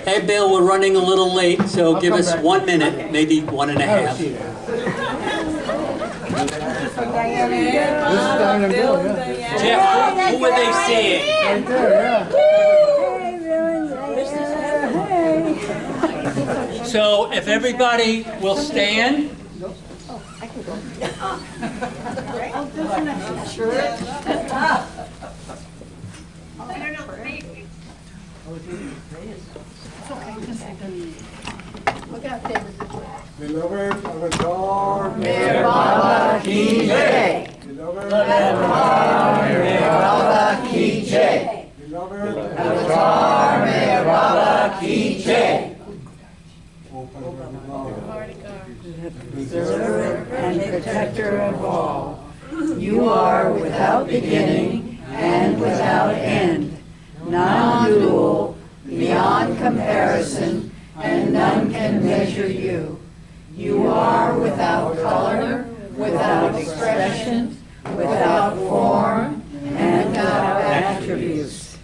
Hey, Bill, we're running a little late, so give us 1 minute, maybe 1.5. This is Diane and Bill, yeah. Jeff, who were they seeing? Right there, yeah. So if everybody will stand. Beloved of the Lord, Baba ki jai. beloved Baba ki jai. beloved Avatar Mayor Baba ki jai. Preserver and protector of all. You are without beginning and without end, non-dual, beyond comparison, and none can measure you. You are without color, without expression, without form, and without attributes.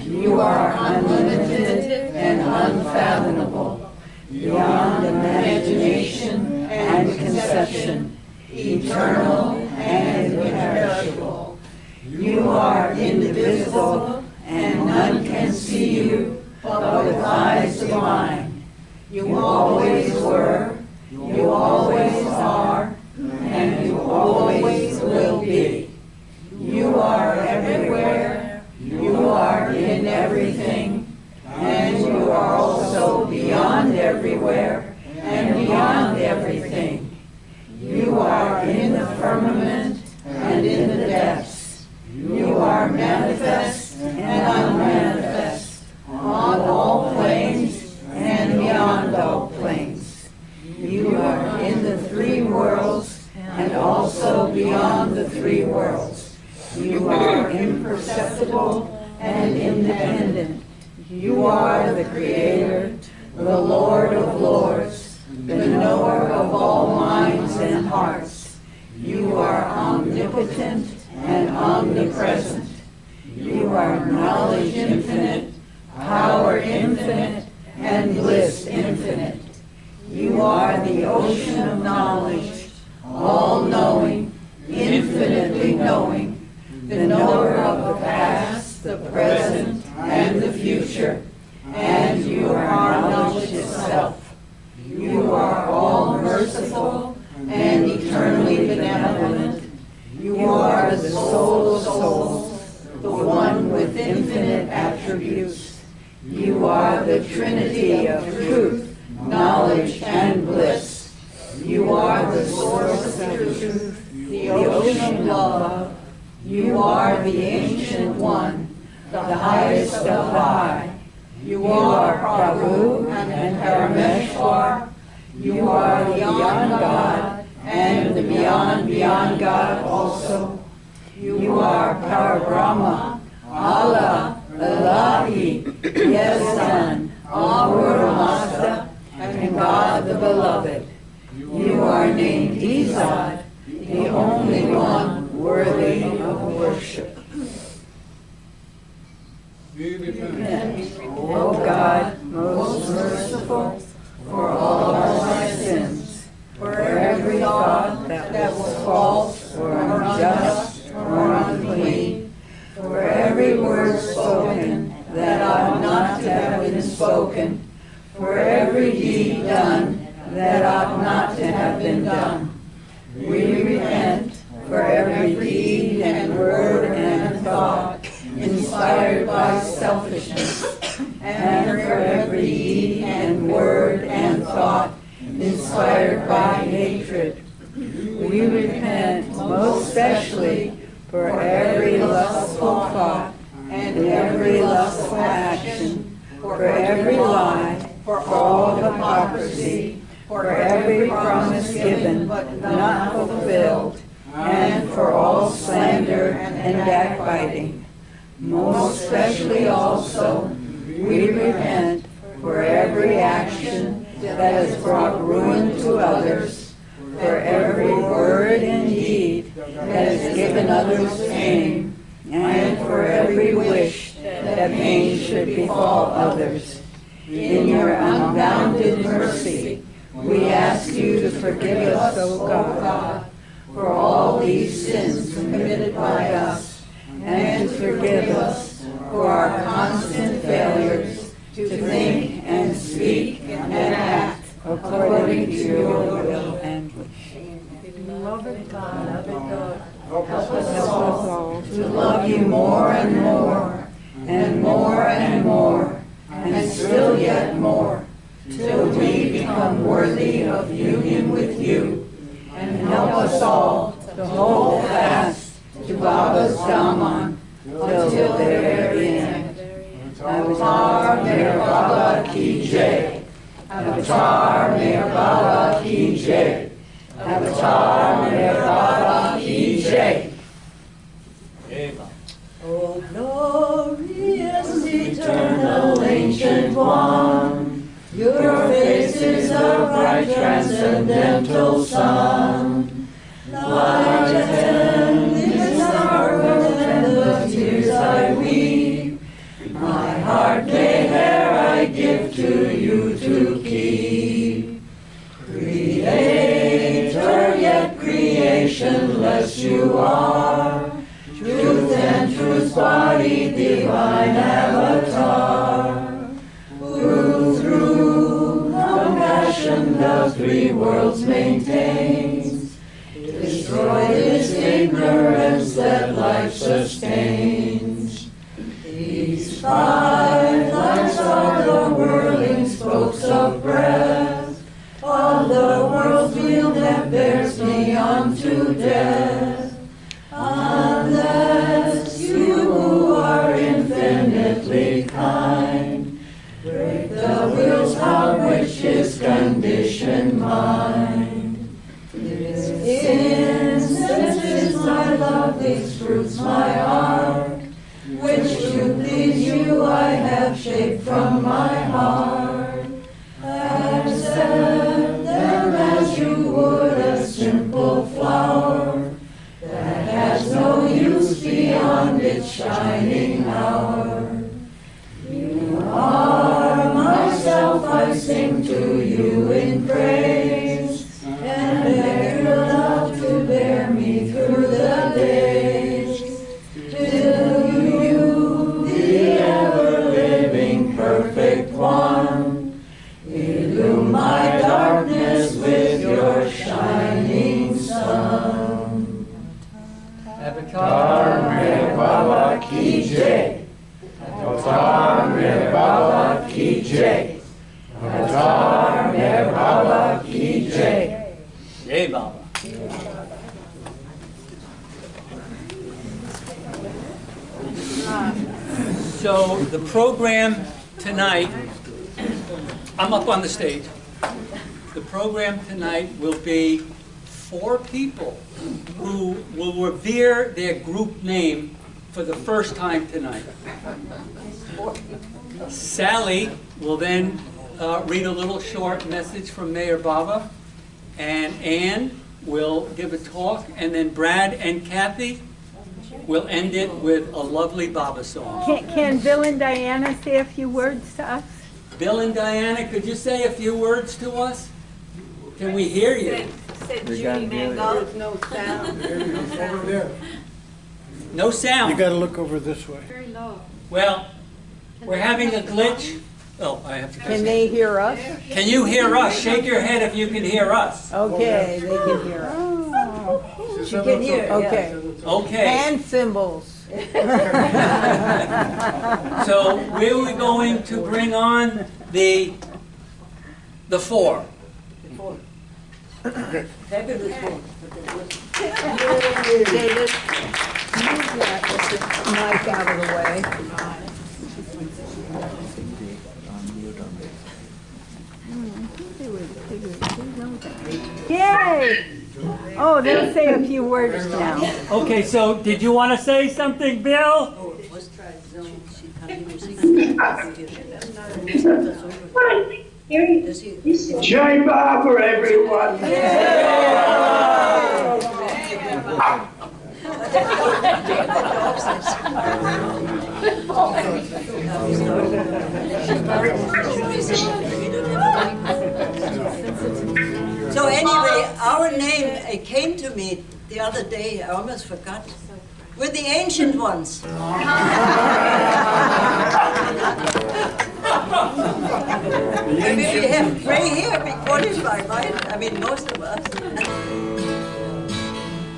You are unlimited and unfathomable, beyond imagination and conception, eternal and imperishable. You are indivisible, and none can see you but with eyes divine. You always were, you always are, and you always will be. You are everywhere, you are in everything, and you are also beyond everywhere and beyond everything. You are in the firmament and in the depths. You are manifest and unmanifest, on all planes and beyond all planes. You are in the three worlds and also beyond the three worlds. You are imperceptible and independent. You are the Creator, the Lord of Lords, the knower of all minds and hearts. You are omnipotent and omnipresent. You are knowledge infinite, power infinite, and bliss infinite. You are the ocean of knowledge, all-knowing, infinitely knowing, the knower of the past, the present, and the future, and you are knowledge itself. You are all merciful and eternally benevolent. You are the soul of souls, the one with infinite attributes. You are the Trinity of truth, knowledge, and bliss. You are the source of truth, the ocean of love. You are the Ancient One, the highest of high. You are Prabhu and Parameshwar. You are the beyond God and the beyond God also. You are Parabrahma, Allah, Elahi, Yesan, Ahura Mazda, and God the Beloved. You are named Izad, the only one worthy of worship. Repent, O God, most merciful, for all our sins, for every thought that was false or unjust or unclean, for every word spoken that ought not to have been spoken, for every deed done that ought not to have been done. We repent for every deed and word and thought inspired by selfishness, and for every deed and word and thought inspired by hatred. We repent most especially for every lustful thought and every lustful action, for every lie, for all hypocrisy, for every promise given but not fulfilled, and for all slander and backbiting. Most especially also, we repent for every action that has brought ruin to others, for every word and deed that has given others pain, and for every wish that pain should befall others. In your unbounded mercy, we ask you to forgive us, O God, for all these sins committed by us, and to forgive us for our constant failures to think and speak and act according to your will and wish. Beloved God, help us all to love you more and more, and more and more, and still yet more, till we become worthy of union with you, and help us all to hold fast to Baba's Daman till their very end. Avatar Meher Baba Ki Jai. Avatar Meher Baba Ki Jai. Avatar Meher Baba Ki Jai. O glorious, eternal, ancient one, your face is a bright, transcendental sun. Light and this hour and the tears I weep, my heart there I give to you to keep. Creator, yet creationless you are, truth and truth's body, divine avatar, who through compassion the three worlds maintains. Destroy this ignorance that life sustains. These five lights are the whirling spokes of breath, of the world's wheel that bears me unto death. Unless you who are infinitely kind, break the wheels on which is conditioned mind. This incense is my love, these fruits my art, which to please you I have shaped from my heart. Accept them as you would a simple flower that has no use beyond its shining hour. You are myself, I sing to you in praise, and beg your love to bear me through the days, till you, the ever-living perfect one, illume my darkness with your shining sun. Avatar Meher Baba Ki Jai. Avatar Meher Baba Ki Jai. Avatar Meher Baba Ki Jai. Jai Baba. So the program tonight, I'm up on the stage. The program tonight will be 4 people who will revere their group name for the first time tonight. Sally will then read a little short message from Meher Baba, and Ann will give a talk, and then Brad and Kathy will end it with a lovely Baba song. Can Bill and Diana say a few words to us? Bill and Diana, could you say a few words to us? Can we hear you? Said Judy Mango. No sound. Over there. No sound. You got to look over this way. Very low. Well, we're having a glitch. Oh, I have to. Can they hear us? Can you hear us? Shake your head if you can hear us. Okay, they can hear us. She can hear. Okay. Okay. And cymbals. So we're going to bring on the 4. David, move that mic out of the way. Yay! Oh, they'll say a few words now. Okay, so did you want to say something, Bill? Jai Baba, everyone. So anyway, our name, it came to me the other day, I almost forgot. We're the ancient ones. Maybe we have gray hair, be qualified, right? I mean, most of us.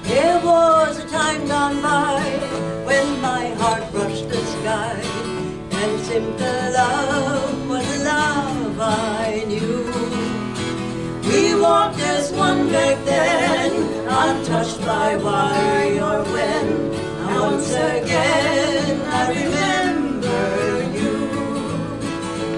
There was a time gone by when my heart brushed the sky, and simple love was the love I knew. We walked as one back then, untouched by why or when. Now once again I remember you.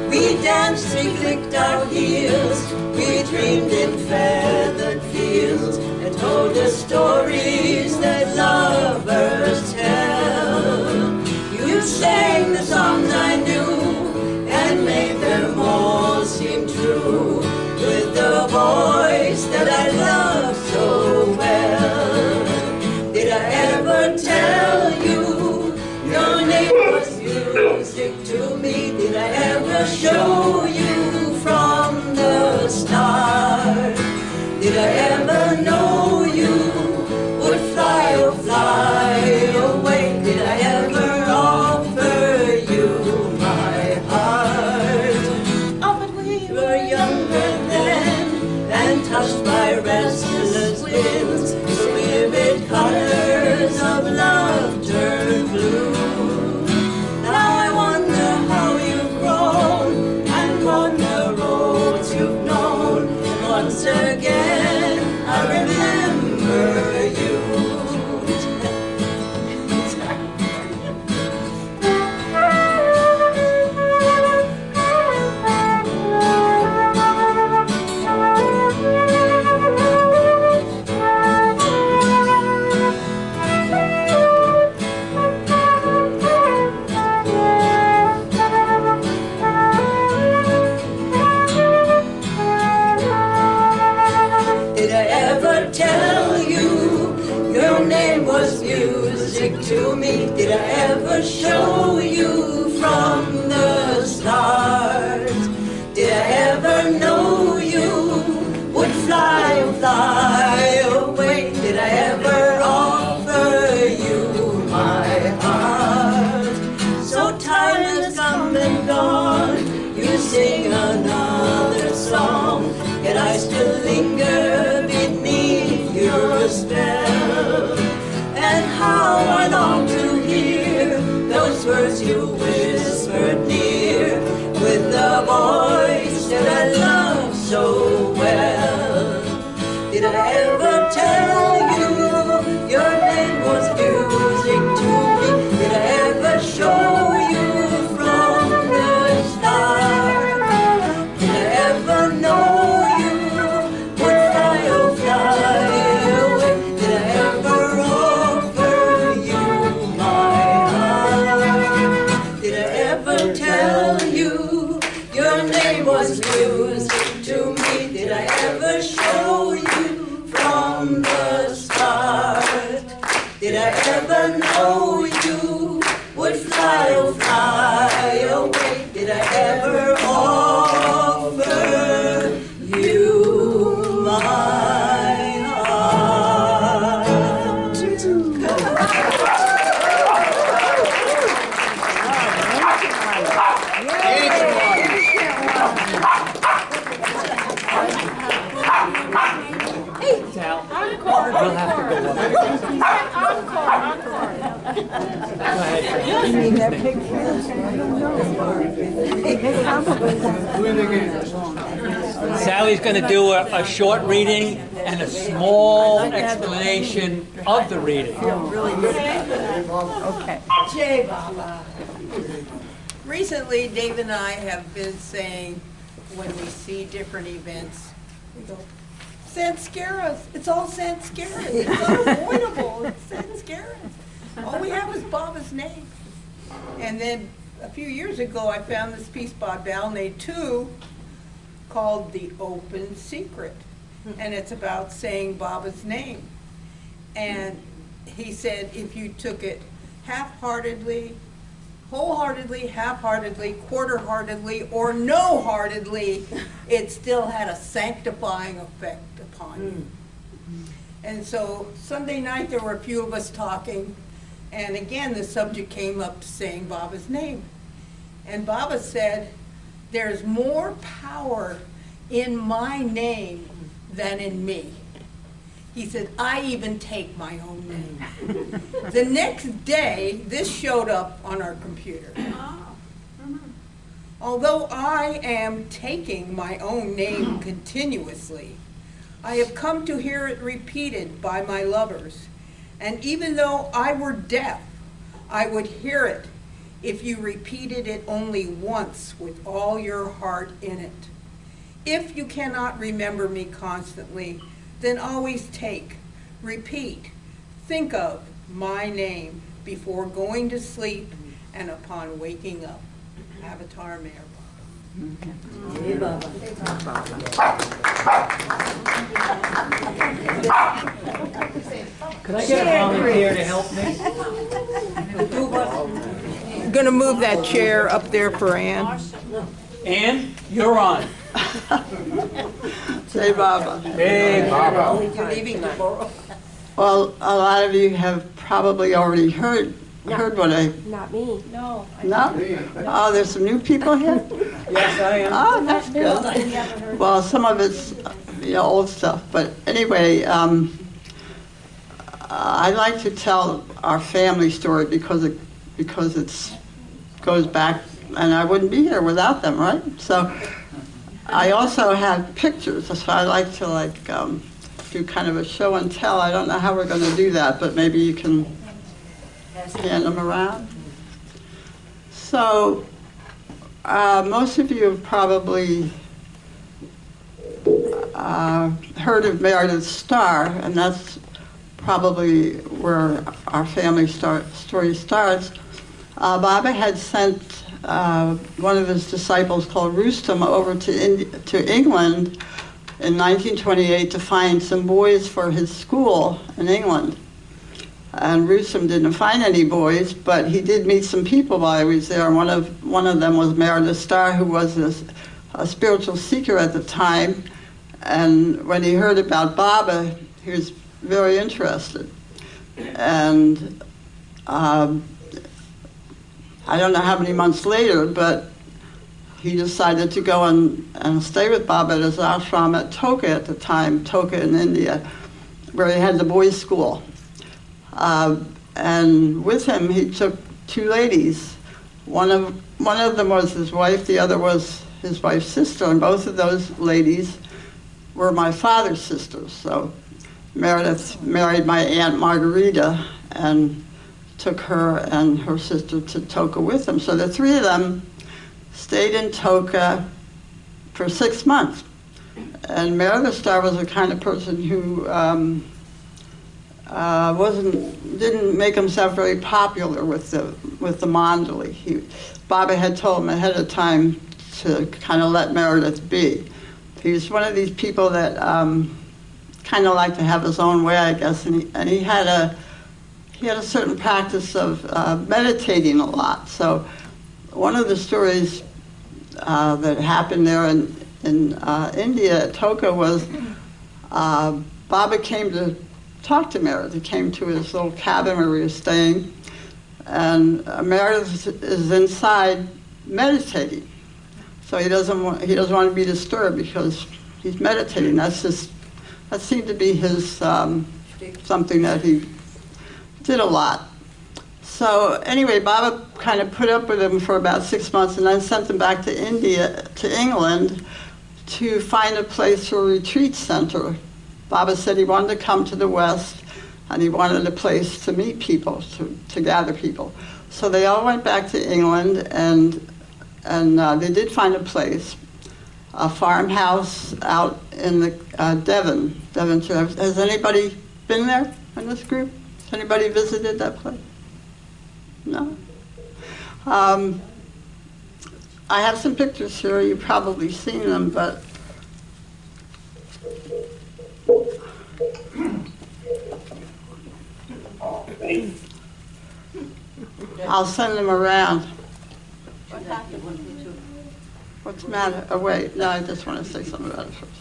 We danced, we clicked our heels, we dreamed in feathered fields, and told the stories that lovers tell. You sang the songs I knew, and made them all seem true, with the voice that I love so well. Did I ever tell you your name was music to me? Did I ever show you from the start? Did I ever know you would fly or fly away? Did I ever offer you my heart? Oh, but we were younger then, and touched by restless winds, the vivid colors of love turned blue. Now I wonder how you've grown, and what the roads you've known, and once again I remember you. Did I ever tell you your name was music to me? Did I ever show you from the start? Did I ever know you would fly or fly away? Did I ever offer you my heart? So time has come and gone, you sing another song, yet I still linger beneath your spell. And how I long to hear those words you whispered near, with the voice that I love so well. Did I ever tell you your name was music to me? Did I ever show you from the start? Did I ever know you would fly or fly away? Did I ever offer you my heart? Did I ever tell you your name was music to me? Did I ever show you from the start? Did I ever know you would fly or fly away? Did I ever offer you my heart? Sal, we'll have to go up. Go ahead. You mean that picture? Sally's going to do a short reading and a small explanation of the reading. Okay. Jay Baba. Recently, Dave and I have been saying, when we see different events, we go, Sanskaras. It's all Sanskaras. It's unavoidable. It's Sanskaras. All we have is Baba's name. And then a few years ago, I found this piece by Balney too, called The Open Secret. And it's about saying Baba's name. And he said if you took it half-heartedly, wholeheartedly, half-heartedly, quarter-heartedly, or no-heartedly, it still had a sanctifying effect upon you. And so Sunday night there were a few of us talking, and again the subject came up to saying Baba's name. And Baba said, there's more power in my name than in me. He said, I even take my own name. The next day, this showed up on our computer. Although I am taking my own name continuously, I have come to hear it repeated by my lovers. And even though I were deaf, I would hear it if you repeated it only once with all your heart in it. If you cannot remember me constantly, then always take, repeat, think of my name before going to sleep and upon waking up. Avatar Mayor Baba. Hey, Baba. Could I get a volunteer to help me? I'm gonna move that chair up there for Ann. Ann, you're on. Say Baba. Hey, Baba. You're leaving tomorrow. Well, a lot of you have probably already heard what I. Not me. No. No? Oh, there's some new people here? Yes, I am. Oh, that's good. Well, some of it's old stuff, but anyway, I like to tell our family story because it goes back, and I wouldn't be here without them, right? So I also have pictures, so I like to do kind of a show and tell. I don't know how we're going to do that, but maybe you can hand them around. So most of you have probably heard of Meredith Starr, and that's probably where our family story starts. Baba had sent one of his disciples called Rustam over to England in 1928 to find some boys for his school in England. And Rustam didn't find any boys, but he did meet some people while he was there. One of them was Meredith Starr, who was a spiritual seeker at the time. And when he heard about Baba, he was very interested. And I don't know how many months later, but he decided to go and stay with Baba at his ashram at Toka at the time, Toka in India, where he had the boys' school. And with him, he took two ladies. One of them was his wife, the other was his wife's sister, and both of those ladies were my father's sisters. So Meredith married my Aunt Margarita and took her and her sister to Toka with him. So the three of them stayed in Toka for 6 months. And Meredith Starr was the kind of person who didn't make himself very popular with the Mandali. Baba had told him ahead of time to kind of let Meredith be. He was one of these people that kind of liked to have his own way, I guess, and he had a certain practice of meditating a lot. So one of the stories that happened there in India at Toka was Baba came to talk to Meredith. He came to his little cabin where he was staying, and Meredith is inside meditating. So he doesn't want to be disturbed because he's meditating. That seemed to be his something that he did a lot. So anyway, Baba kind of put up with him for about 6 months and then sent him back to England to find a place for a retreat center. Baba said he wanted to come to the West and he wanted a place to meet people, to gather people. So they all went back to England and they did find a place, a farmhouse out in the Devonshire. Has anybody been there in this group? Has anybody visited that place? No? I have some pictures here. You've probably seen them, but I'll send them around. What's the matter? Oh, wait, no, I just want to say something about it first.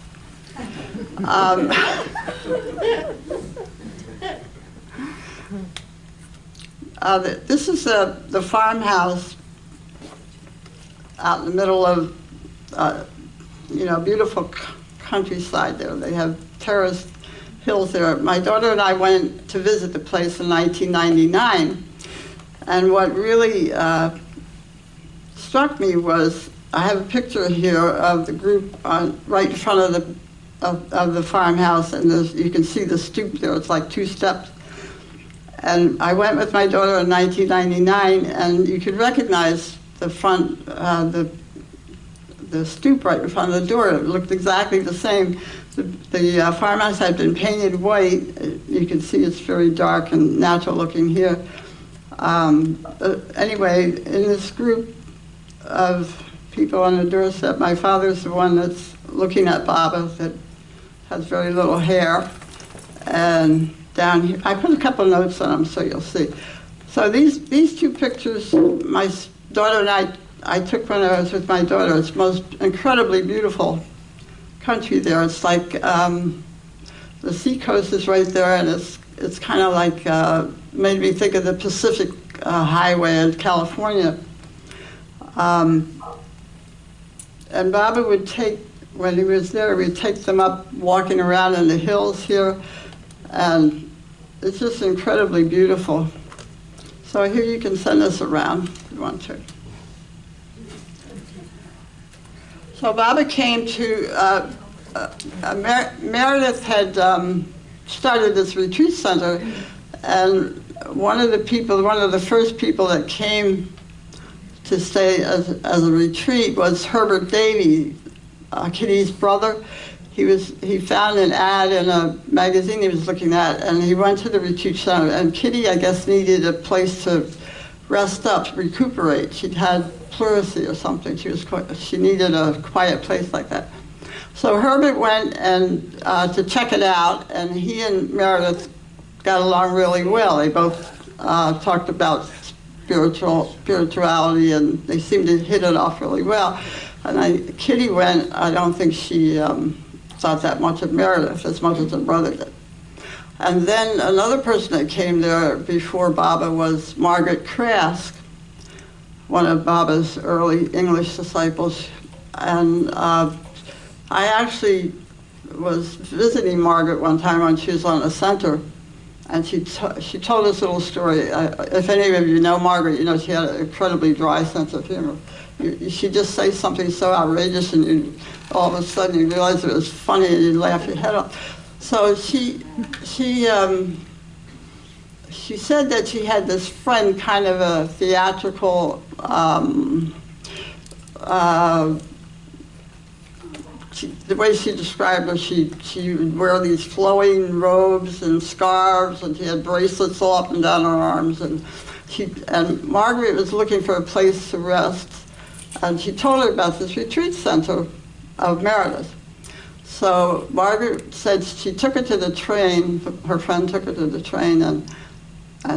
This is the farmhouse out in the middle of, beautiful countryside there. They have terraced hills there. My daughter and I went to visit the place in 1999, and what really struck me was, I have a picture here of the group right in front of the farmhouse, and you can see the stoop there. It's like 2 steps. And I went with my daughter in 1999, and you could recognize the front, the stoop right in front of the door. It looked exactly the same. The farmhouse had been painted white. You can see it's very dark and natural looking here. Anyway, in this group of people on the doorstep, my father's the one that's looking at Baba, that has very little hair. And down here, I put a couple notes on them so you'll see. So these 2 pictures, my daughter and I took when I was with my daughter. It's most incredibly beautiful country there. It's like the seacoast is right there, and it's kind of like made me think of the Pacific Highway in California. And Baba would take, when he was there, we'd take them up walking around in the hills here, and it's just incredibly beautiful. So here you can send this around if you want to. So Baba came to, Meredith had started this retreat center, and one of the first people that came to stay as a retreat was Herbert Davy, Kitty's brother. He found an ad in a magazine he was looking at, and he went to the retreat center, and Kitty, I guess, needed a place to rest up, recuperate. She'd had pleurisy or something. She needed a quiet place like that. So Herbert went and to check it out, and he and Meredith got along really well. They both talked about spirituality, and they seemed to hit it off really well. And Kitty went, I don't think she thought that much of Meredith as much as her brother did. And then another person that came there before Baba was Margaret Krask, one of Baba's early English disciples. And I actually was visiting Margaret one time when she was on a center, and she told this little story. If any of you know Margaret, you know she had an incredibly dry sense of humor. She'd just say something so outrageous, and all of a sudden you realize it was funny, and you'd laugh your head off. So she said that she had this friend, kind of a theatrical, the way she described her, she would wear these flowing robes and scarves, and she had bracelets all up and down her arms, and Margaret was looking for a place to rest, and she told her about this retreat center of Meredith. So Margaret said she took her to the train. Her friend took her to the train, and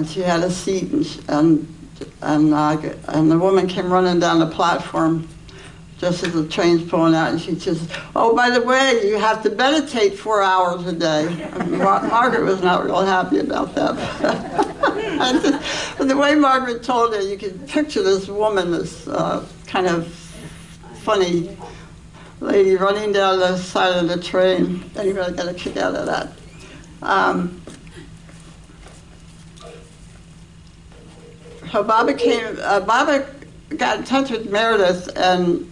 she had a seat, and the woman came running down the platform just as the train's pulling out, and she says, "Oh, by the way, you have to meditate 4 hours a day." Margaret was not real happy about that. But the way Margaret told it, you can picture this woman, this kind of funny lady running down the side of the train. Anyway, I got a kick out of that. So Baba got in touch with Meredith and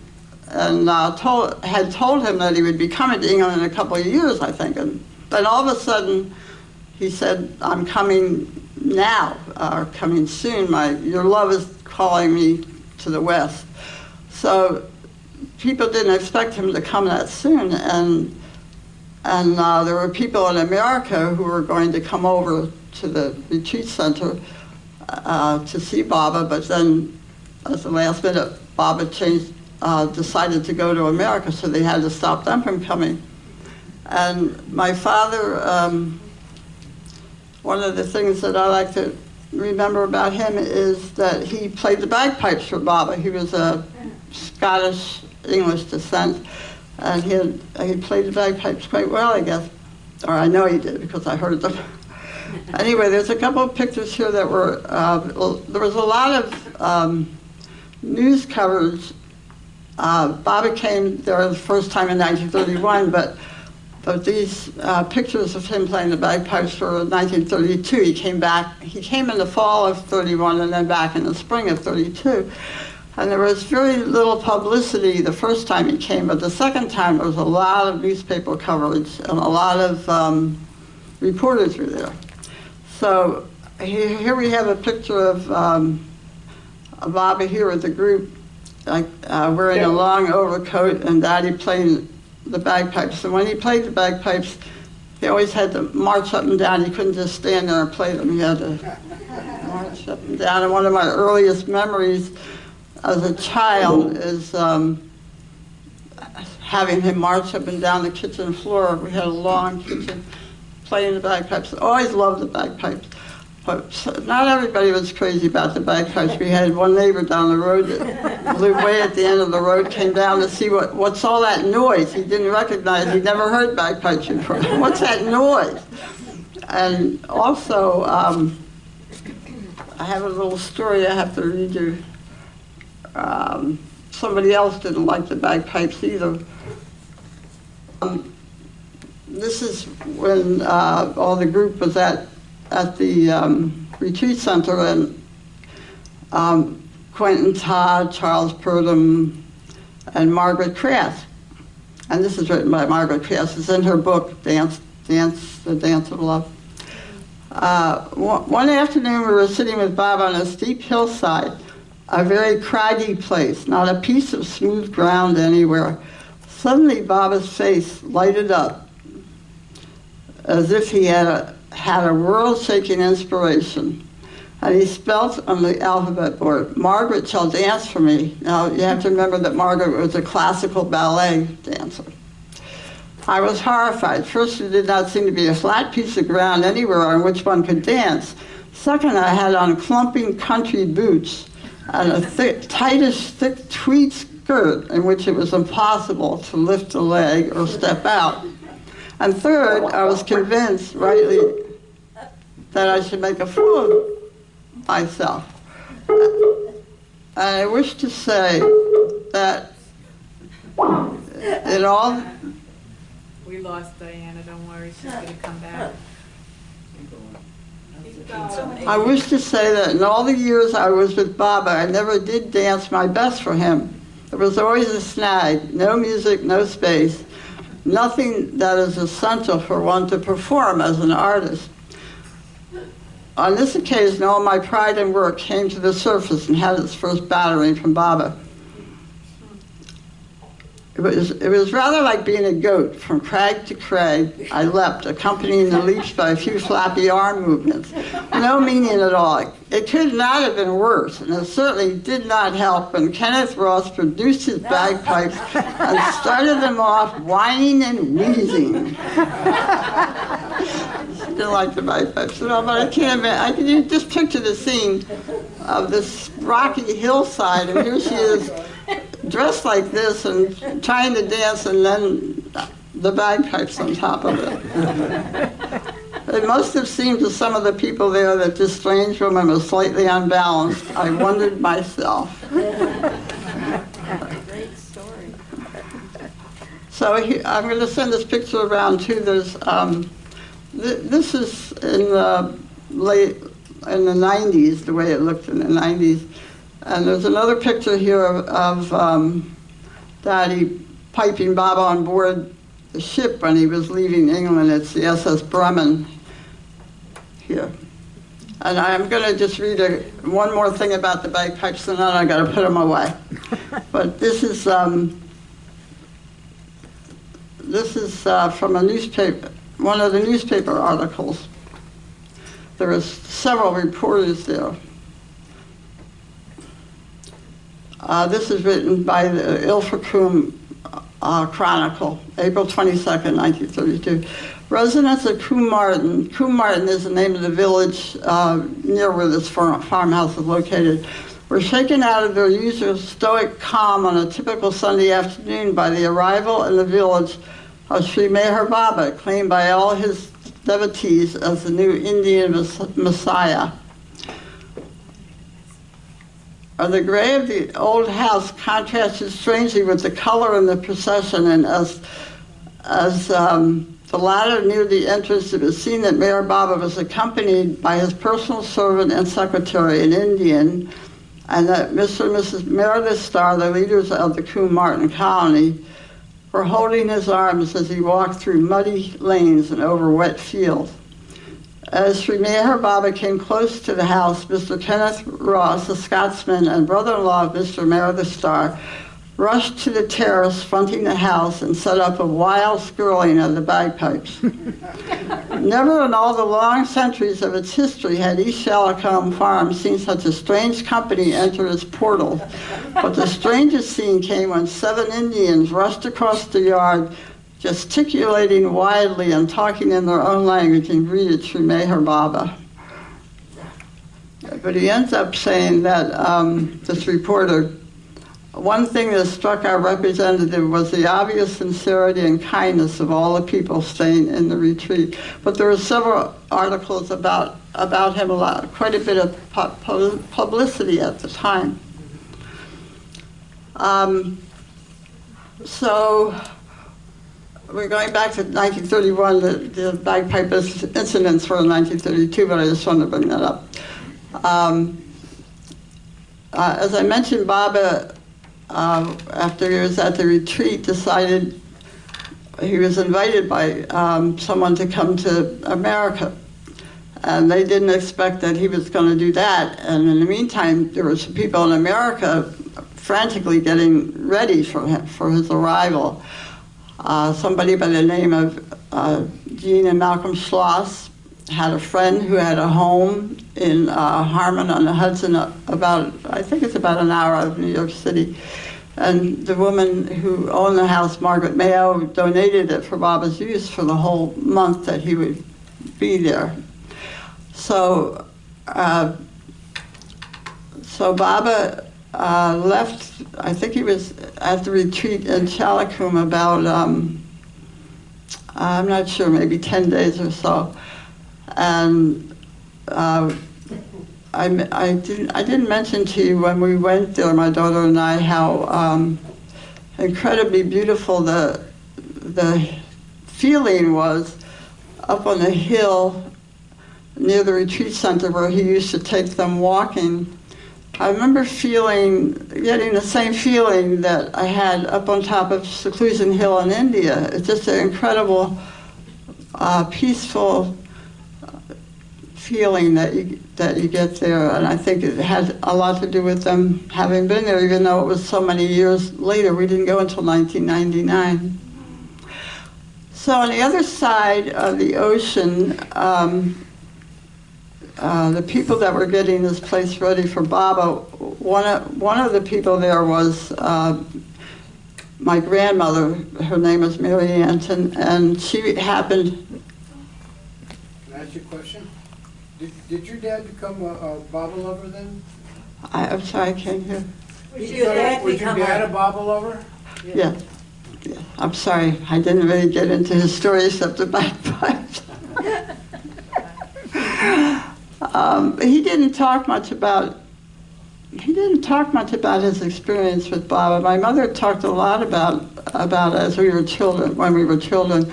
had told him that he would be coming to England in a couple of years, I think. And then all of a sudden, he said, "I'm coming now, or coming soon. Your love is calling me to the West." So people didn't expect him to come that soon, and there were people in America who were going to come over to the retreat center to see Baba, but then at the last minute, Baba decided to go to America, so they had to stop them from coming. And my father, one of the things that I like to remember about him is that he played the bagpipes for Baba. He was a Scottish English descent, and he played the bagpipes quite well, I guess. Or I know he did because I heard them. Anyway, there's a couple of pictures here that were, there was a lot of news coverage. Bobby came there the first time in 1931, but these pictures of him playing the bagpipes were in 1932. He came back, he came in the fall of 31 and then back in the spring of 32. And there was very little publicity the first time he came, but the second time there was a lot of newspaper coverage and a lot of reporters were there. So here we have a picture of Bobby here with the group, like wearing a long overcoat, and Daddy playing the bagpipes. And when he played the bagpipes, he always had to march up and down. He couldn't just stand there and play them. He had to march up and down. And one of my earliest memories as a child is having him march up and down the kitchen floor. We had a long kitchen, playing the bagpipes. Always loved the bagpipes. But not everybody was crazy about the bagpipes. We had one neighbor down the road that lived way at the end of the road, came down to see what's all that noise. He didn't recognize, he'd never heard bagpipes before. What's that noise? And also, I have a little story I have to read you. Somebody else didn't like the bagpipes either. This is when all the group was at the retreat center, and Quentin Todd, Charles Purdom, and Margaret Crass. And this is written by Margaret Crass. It's in her book, The Dance of Love. One afternoon we were sitting with Bob on a steep hillside, a very craggy place, not a piece of smooth ground anywhere. Suddenly Bob's face lighted up as if he had a world-shaking inspiration. And he spelt on the alphabet board, "Margaret shall dance for me." Now, you have to remember that Margaret was a classical ballet dancer. I was horrified. First, there did not seem to be a flat piece of ground anywhere on which one could dance. Second, I had on clumping country boots and a tightish, thick tweed skirt in which it was impossible to lift a leg or step out. And third, I was convinced, rightly, that I should make a fool of myself. And I wish to say that in all... We lost Diana, don't worry, she's going to come back. I wish to say that in all the years I was with Baba, I never did dance my best for him. There was always a snag, no music, no space, nothing that is essential for one to perform as an artist. On this occasion, all my pride and work came to the surface and had its first battering from Baba. It was rather like being a goat. From crag to crag, I leapt, accompanying the leaps by a few flappy arm movements. No meaning at all. It could not have been worse, and it certainly did not help when Kenneth Ross produced his bagpipes and started them off whining and wheezing. Didn't like the bagpipes at all, but I can't imagine. I can just picture the scene of this rocky hillside, and here she is, dressed like this and trying to dance, and then the bagpipes on top of it. It must have seemed to some of the people there that this strange woman was slightly unbalanced. I wondered myself. Great story. So I'm going to send this picture around too. There's this is in the 90s, the way it looked in the 90s. And there's another picture here of Daddy piping Bob on board the ship when he was leaving England. It's the SS Bremen here. And I'm going to just read one more thing about the bagpipes, and then I got to put them away. But this is from a newspaper, one of the newspaper articles. There was several reporters there. This is written by the Ilfracombe Chronicle, April 22nd, 1932. Residents of Combe Martin. Combe Martin is the name of the village near where this farmhouse is located. were shaken out of their usual stoic calm on a typical Sunday afternoon by the arrival in the village of Sri Meher Baba, claimed by all his devotees as the new Indian Messiah. The gray of the old house contrasted strangely with the color in the procession, and as the latter neared the entrance, it was seen that Meher Baba was accompanied by his personal servant and secretary, an Indian, and that Mr. and Mrs. Meredith Starr, the leaders of the Coombe Martin colony, were holding his arms as he walked through muddy lanes and over wet fields. As Sri Meher Baba came close to the house, Mr. Kenneth Ross, a Scotsman and brother-in-law of Mr. Meredith Starr, rushed to the terrace fronting the house and set up a wild skirling of the bagpipes. Never in all the long centuries of its history had East Shallicombe Farm seen such a strange company enter its portals. But the strangest scene came when 7 Indians rushed across the yard, gesticulating wildly and talking in their own language, and greeted Sri Meher Baba. But he ends up saying that, this reporter, one thing that struck our representative was the obvious sincerity and kindness of all the people staying in the retreat. But there were several articles about him, quite a bit of publicity at the time. So we're going back to 1931. The bagpipe incidents were in 1932, but I just wanted to bring that up. As I mentioned, Baba, after he was at the retreat, decided he was invited by someone to come to America. And they didn't expect that he was going to do that. And in the meantime, there were some people in America frantically getting ready for his arrival. Somebody by the name of Jean and Malcolm Schloss had a friend who had a home in Harmon-on-Hudson, I think it's about an hour out of New York City. And the woman who owned the house, Margaret Mayo, donated it for Baba's use for the whole month that he would be there. So, Baba left, I think he was at the retreat in Shallicombe about, I'm not sure, maybe 10 days or so. And I didn't mention to you when we went there, my daughter and I, how incredibly beautiful the feeling was up on the hill near the retreat center where he used to take them walking. I remember getting the same feeling that I had up on top of Seclusion Hill in India. It's just an incredible, peaceful feeling that you get there, and I think it had a lot to do with them having been there, even though it was so many years later. We didn't go until 1999. So on the other side of the ocean, the people that were getting this place ready for Baba, one of the people there was my grandmother. Her name was Mary Anton, and she happened. Can I ask you a question? Did your dad become a Baba lover then? I'm sorry, I can't hear. Was your dad a Baba lover? Yeah. I'm sorry, I didn't really get into his story except the bagpipes. He didn't talk much about his experience with Baba. My mother talked a lot about it as we were children, when we were children.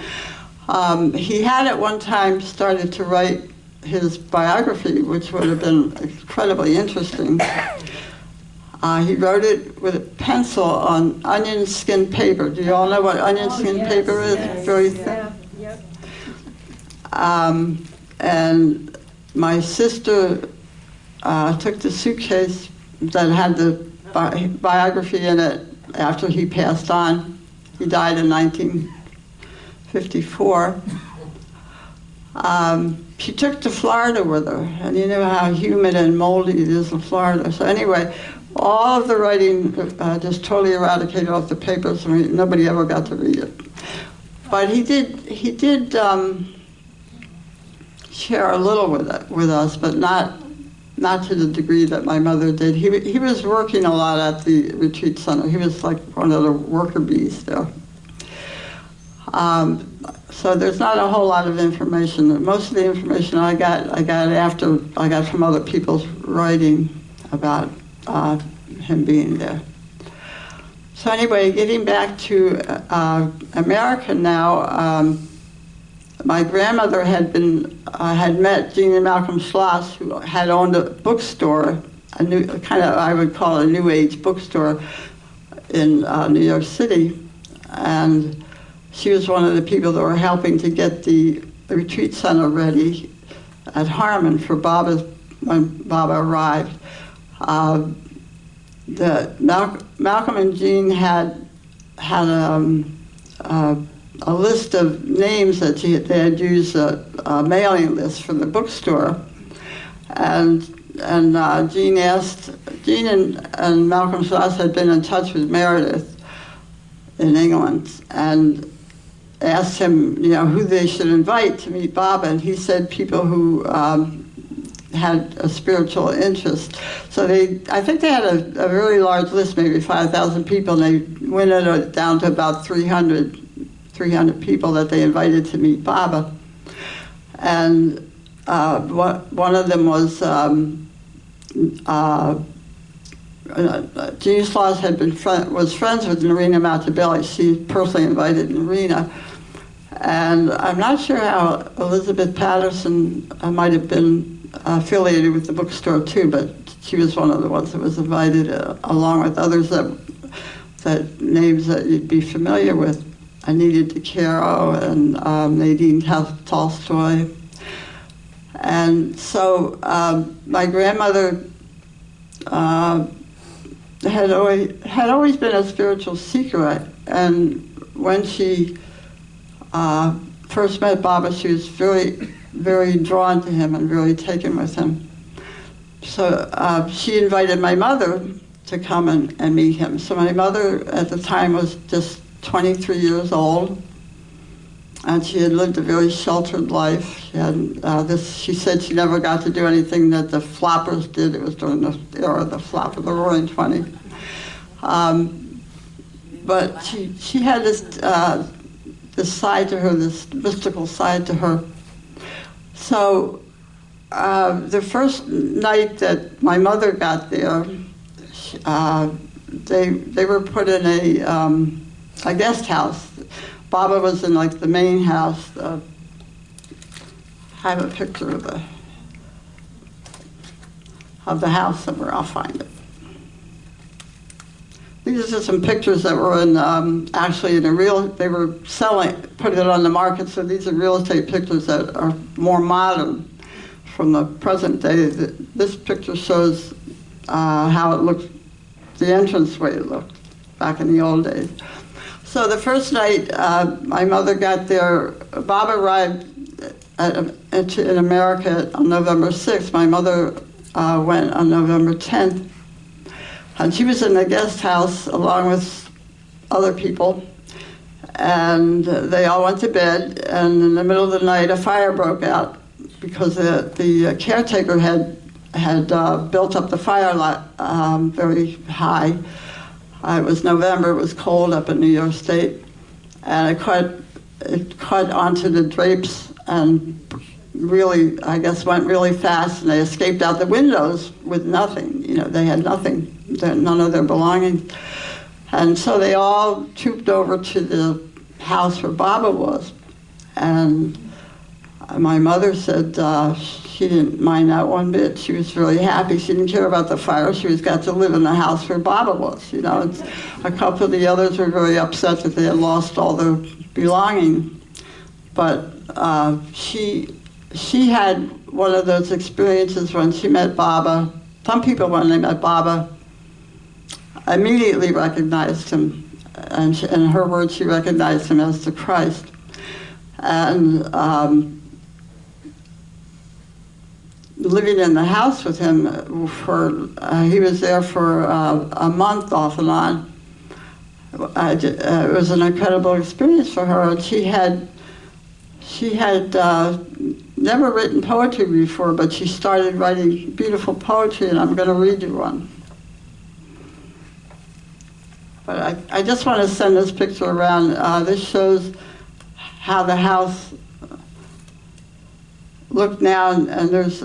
He had at one time started to write his biography, which would have been incredibly interesting. He wrote it with a pencil on onion skin paper. Do you all know what onion skin paper is? Yes, Very thin. Yep. And my sister took the suitcase that had the biography in it after he passed on. He died in 1954. She took to Florida with her, and you know how humid and moldy it is in Florida. So anyway, all of the writing just totally eradicated off the papers, and nobody ever got to read it. But he did share a little with us, but not not to the degree that my mother did. He was working a lot at the retreat center. He was like one of the worker bees there. So there's not a whole lot of information. Most of the information I got from other people's writing about him being there. So anyway, getting back to America now, my grandmother had met Jean and Malcolm Schloss, who had owned a bookstore, I would call it a New Age bookstore in New York City, and she was one of the people that were helping to get the retreat center ready at Harmon for when Baba arrived. Malcolm and Jean had a list of names that they had used, a mailing list for the bookstore, and Jean and Malcolm Schloss had been in touch with Meredith in England and asked him, who they should invite to meet Baba, and he said people who had a spiritual interest. So I think they had a really large list, maybe 5,000 people, and they winnowed it down to about 300 people that they invited to meet Baba. And one of them was Jean Schloss was friends with Narina Matabelli. She personally invited Narina. And I'm not sure how Elizabeth Patterson might have been affiliated with the bookstore too, but she was one of the ones that was invited, along with others that names that you'd be familiar with. Anita DeCaro and Nadine Tolstoy. And so my grandmother had always been a spiritual seeker, and when she first met Baba, she was very, very drawn to him and really taken with him. So she invited my mother to come and meet him. So my mother at the time was just 23 years old, and she had lived a very sheltered life. She had she said she never got to do anything that the floppers did. It was during the era of the flopper, the Roaring 20. But she had this side to her, this mystical side to her. So the first night that my mother got there, they were put in a guest house. Baba was in like the main house. I have a picture of the house somewhere. I'll find it. These are some pictures that were in actually in they were putting it on the market. So these are real estate pictures that are more modern from the present day. This picture shows how it looked, the entranceway looked back in the old days. So the first night my mother got there, Baba arrived in America on November 6th. My mother went on November 10th. And she was in the guest house along with other people. And they all went to bed. And in the middle of the night, a fire broke out because the caretaker had built up the fire lot very high. It was November, it was cold up in New York State, and it caught onto the drapes and really, I guess, went really fast, and they escaped out the windows with nothing. They had nothing, none of their belongings. And so they all trooped over to the house where Baba was. And my mother said she didn't mind that one bit. She was really happy. She didn't care about the fire. She got to live in the house where Baba was. A couple of the others were very upset that they had lost all their belongings. But she had one of those experiences when she met Baba. Some people, when they met Baba, immediately recognized him. And in her words, she recognized him as the Christ. And living in the house with him he was there for a month off and on. It was an incredible experience for her, and she had never written poetry before, but she started writing beautiful poetry, and I'm going to read you one. But I just want to send this picture around. This shows how the house looked now, and there's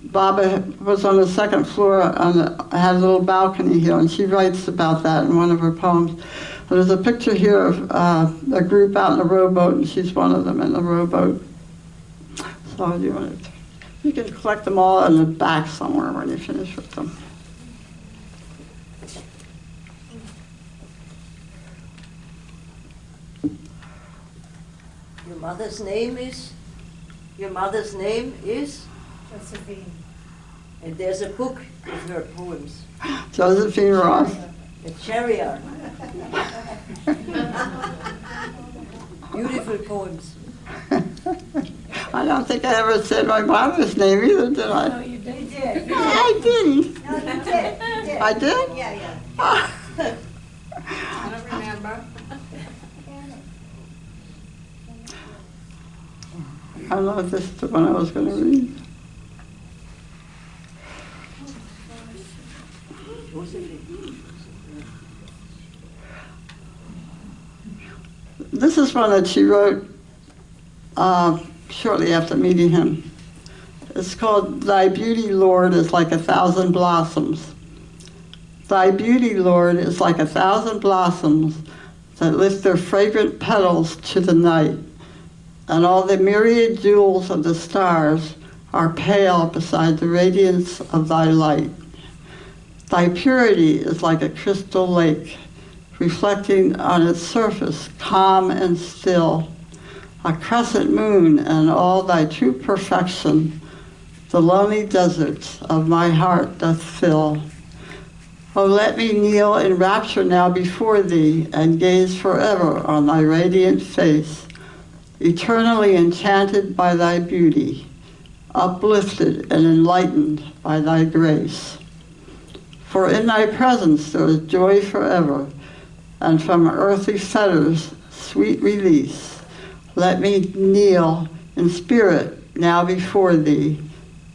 Baba was on the second floor, had a little balcony here, and she writes about that in one of her poems. There's a picture here of a group out in a rowboat, and she's one of them in the rowboat. So you can collect them all in the back somewhere when you finish with them. Your mother's name is? Josephine. And there's a book with her poems. Josephine Ross. The Chariot. Beautiful poems. I don't think I ever said my mother's name either, did I? No, you did. You did. No, I didn't. No, you did. You did. I did? Yeah. I don't remember. I don't know if this is the one I was going to read. This is one that she wrote shortly after meeting him. It's called, "Thy beauty, Lord, is like 1,000 blossoms. Thy beauty, Lord, is like 1,000 blossoms that lift their fragrant petals to the night, and all the myriad jewels of the stars are pale beside the radiance of thy light. Thy purity is like a crystal lake, reflecting on its surface, calm and still, a crescent moon and all thy true perfection, the lonely deserts of my heart doth fill. Oh, let me kneel in rapture now before thee and gaze forever on thy radiant face, eternally enchanted by thy beauty, uplifted and enlightened by thy grace. For in thy presence there is joy forever, and from earthly fetters sweet release. Let me kneel in spirit now before thee,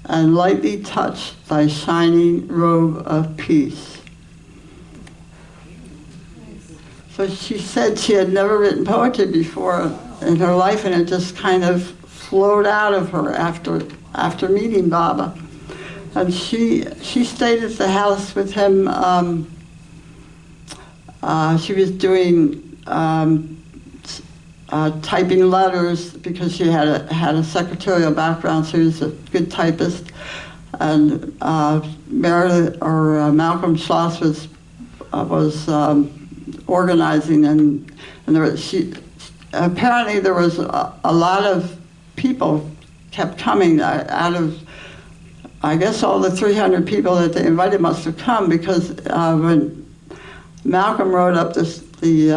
and lightly touch thy shining robe of peace." So she said she had never written poetry before in her life, and it just kind of flowed out of her after meeting Baba. And she stayed at the house with him. She was doing typing letters because she had a secretarial background. She was a good typist. And Malcolm Schloss was organizing, and apparently there was a lot of people kept coming out of, I guess all the 300 people that they invited must have come, because when Malcolm wrote up the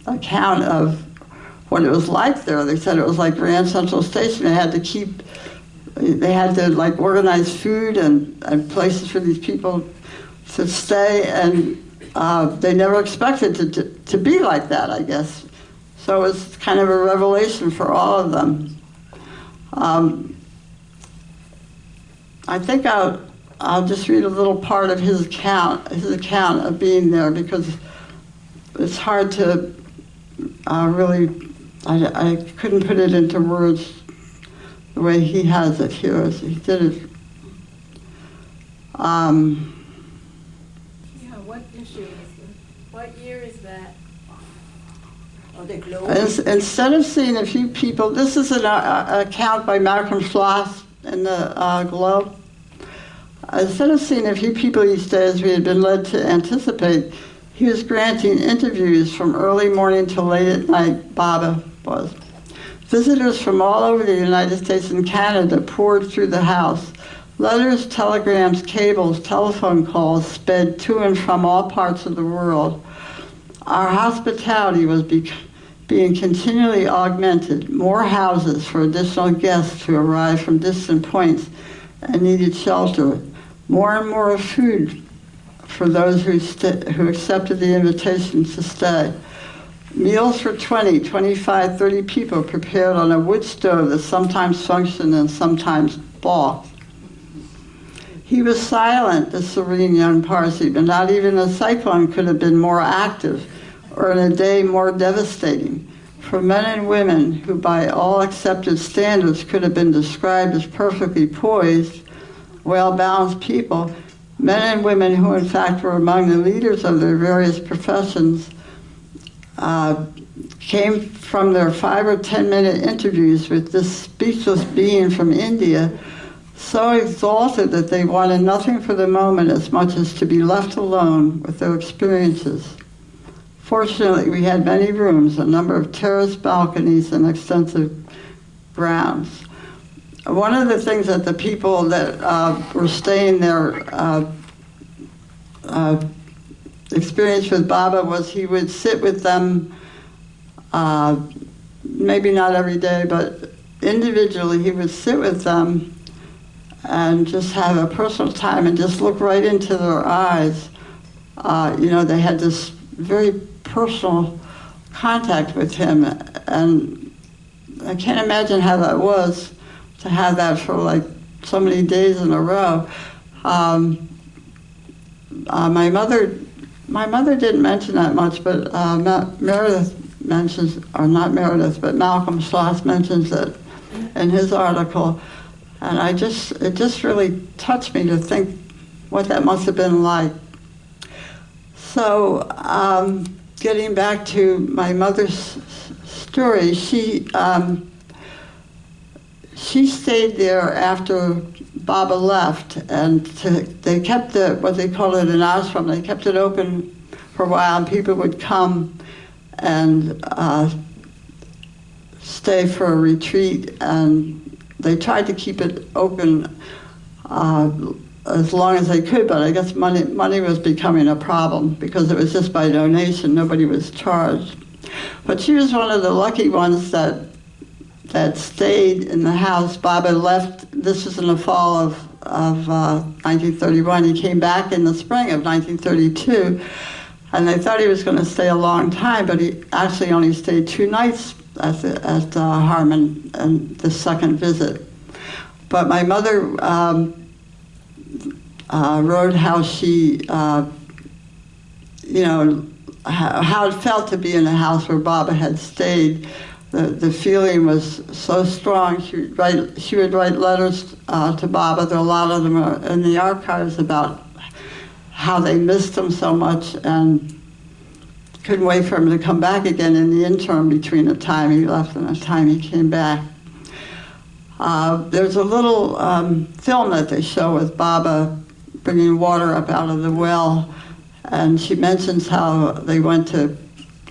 account of what it was like there, they said it was like Grand Central Station. They had to like organize food and places for these people to stay, and they never expected it to be like that, I guess. So it was kind of a revelation for all of them. I think I'll just read a little part of his account of being there, because it's hard to really, I couldn't put it into words the way he has it here as he did it. What issue is it? What year is that? Oh, the globe. Instead of seeing a few people, this is an account by Malcolm Schloss in the Globe. Instead of seeing a few people each day as we had been led to anticipate, he was granting interviews from early morning till late at night. Baba was. Visitors from all over the United States and Canada poured through the house. Letters, telegrams, cables, telephone calls sped to and from all parts of the world. Our hospitality was being continually augmented. More houses for additional guests who arrived from distant points and needed shelter. More and more food for those who accepted the invitation to stay. Meals for 20, 25, 30 people prepared on a wood stove that sometimes functioned and sometimes balked. He was silent, the serene young Parsi, but not even a cyclone could have been more active or in a day more devastating. For men and women who by all accepted standards could have been described as perfectly poised, well-balanced people, men and women who in fact were among the leaders of their various professions, came from their 5 or 10 minute interviews with this speechless being from India, so exalted that they wanted nothing for the moment as much as to be left alone with their experiences. Fortunately, we had many rooms, a number of terraced balconies, and extensive grounds. One of the things that the people that were staying there experienced with Baba was he would sit with them, maybe not every day, but individually he would sit with them and just have a personal time and just look right into their eyes. They had this very personal contact with him, and I can't imagine how that was to have that for like so many days in a row. My mother didn't mention that much, but Meredith mentions, or not Meredith, but Malcolm Schloss mentions it in his article, and it just really touched me to think what that must have been like. So, getting back to my mother's story, she stayed there after Baba left, and they kept what they call it an ashram. They kept it open for a while, and people would come and stay for a retreat, and they tried to keep it open as long as they could, but I guess money was becoming a problem because it was just by donation, nobody was charged. But she was one of the lucky ones that stayed in the house. Baba left, this was in the fall of 1931. He came back in the spring of 1932, and they thought he was going to stay a long time, but he actually only stayed 2 nights at Harmon and the second visit. But my mother wrote how she, how it felt to be in a house where Baba had stayed. The feeling was so strong. She would write letters to Baba. There are a lot of them in the archives about how they missed him so much and couldn't wait for him to come back again in the interim between the time he left and the time he came back. There's a little film that they show with Baba bringing water up out of the well, and she mentions how they went to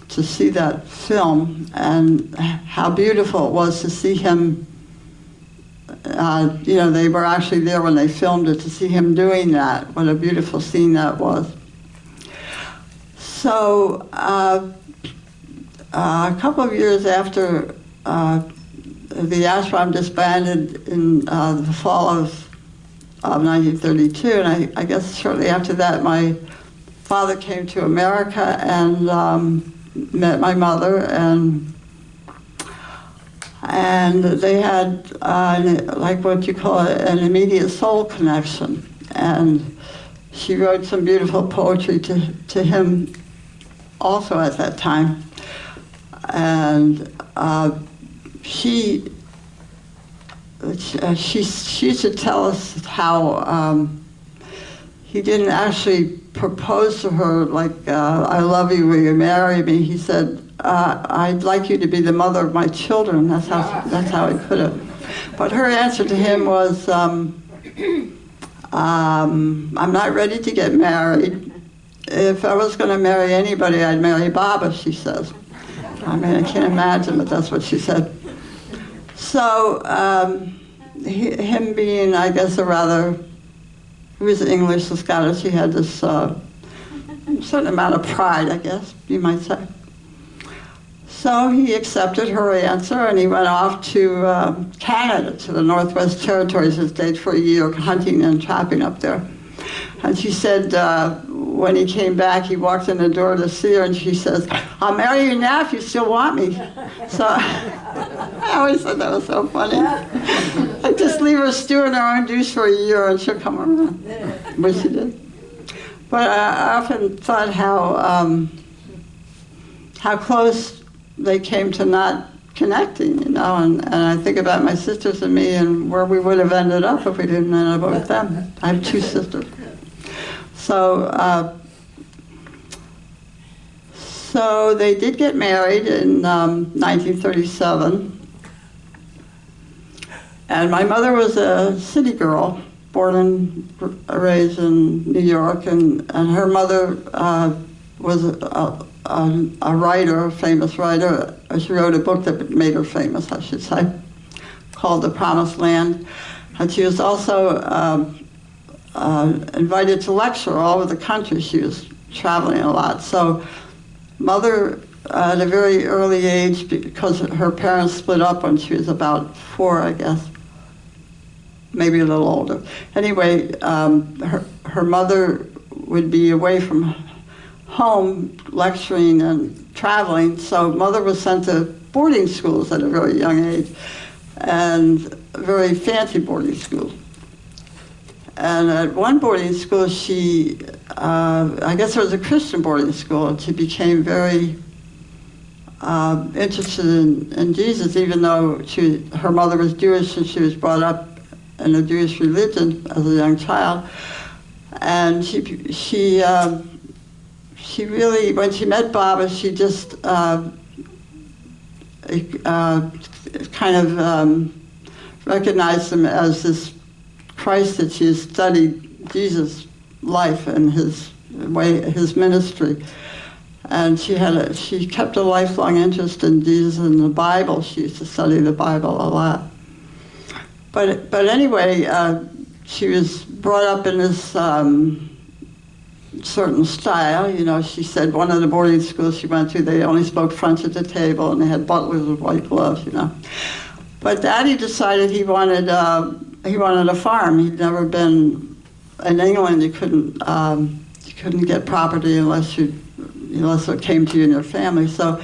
see that film and how beautiful it was to see him. They were actually there when they filmed it, to see him doing that. What a beautiful scene that was. So a couple of years after the ashram disbanded in the fall of 1932, and I guess shortly after that, my father came to America and met my mother, and they had like what you call an immediate soul connection. And she wrote some beautiful poetry to him also at that time. And she used to tell us how he didn't actually propose to her like, I love you, will you marry me? He said, I'd like you to be the mother of my children. That's how he put it. But her answer to him was, I'm not ready to get married. If I was going to marry anybody, I'd marry Baba, she says. I mean, I can't imagine, but that's what she said. So, him being, I guess, he was English and Scottish, he had this certain amount of pride, I guess, you might say. So he accepted her answer, and he went off to Canada, to the Northwest Territories, and stayed for a year hunting and trapping up there. And she said, when he came back, he walked in the door to see her, and she says, "I'll marry you now if you still want me." So I always thought that was so funny. I just leave her stewing her own juice for a year, and she'll come around, which she did. But I often thought how close they came to not connecting, you know, and I think about my sisters and me and where we would have ended up if we didn't end up with them. I have 2 sisters. So they did get married in 1937. And my mother was a city girl, born and raised in New York, and her mother was a writer, a famous writer. She wrote a book that made her famous, I should say, called The Promised Land. And she was also invited to lecture all over the country. She was traveling a lot. So Mother, at a very early age, because her parents split up when she was about 4, I guess, maybe a little older. Anyway, her mother would be away from home lecturing and traveling, so Mother was sent to boarding schools at a very young age, and very fancy boarding schools. And at one boarding school, she, I guess it was a Christian boarding school, and she became very interested in Jesus, even though her mother was Jewish and she was brought up in a Jewish religion as a young child. And she really, when she met Baba, she just kind of recognized him as this Christ that she had studied Jesus' life and his ministry. And she kept a lifelong interest in Jesus and the Bible. She used to study the Bible a lot. But anyway, she was brought up in this certain style. You know, she said one of the boarding schools she went to, they only spoke French at the table, and they had butlers with white gloves, you know. But Daddy decided he wanted a farm. He'd never been in England. You couldn't get property unless it came to you and your family. So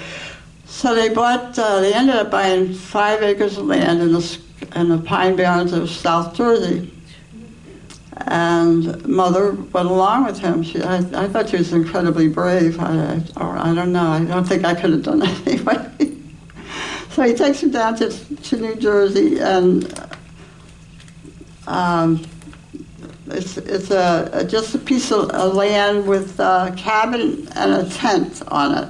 they bought. They ended up buying 5 acres of land in the Pine Barrens of South Jersey. And Mother went along with him. I thought she was incredibly brave. I don't know. I don't think I could have done that anyway. So he takes her down to New Jersey, and it's just a piece of land with a cabin and a tent on it.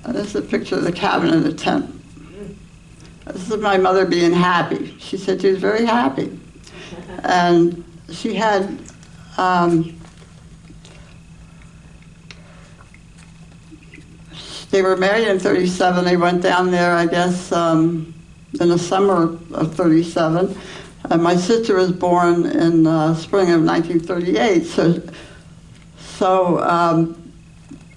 This is a picture of the cabin and the tent. This is my mother being happy. She said she was very happy. And she had, they were married in 37. They went down there, I guess, in the summer of 37. And my sister was born in spring of 1938. So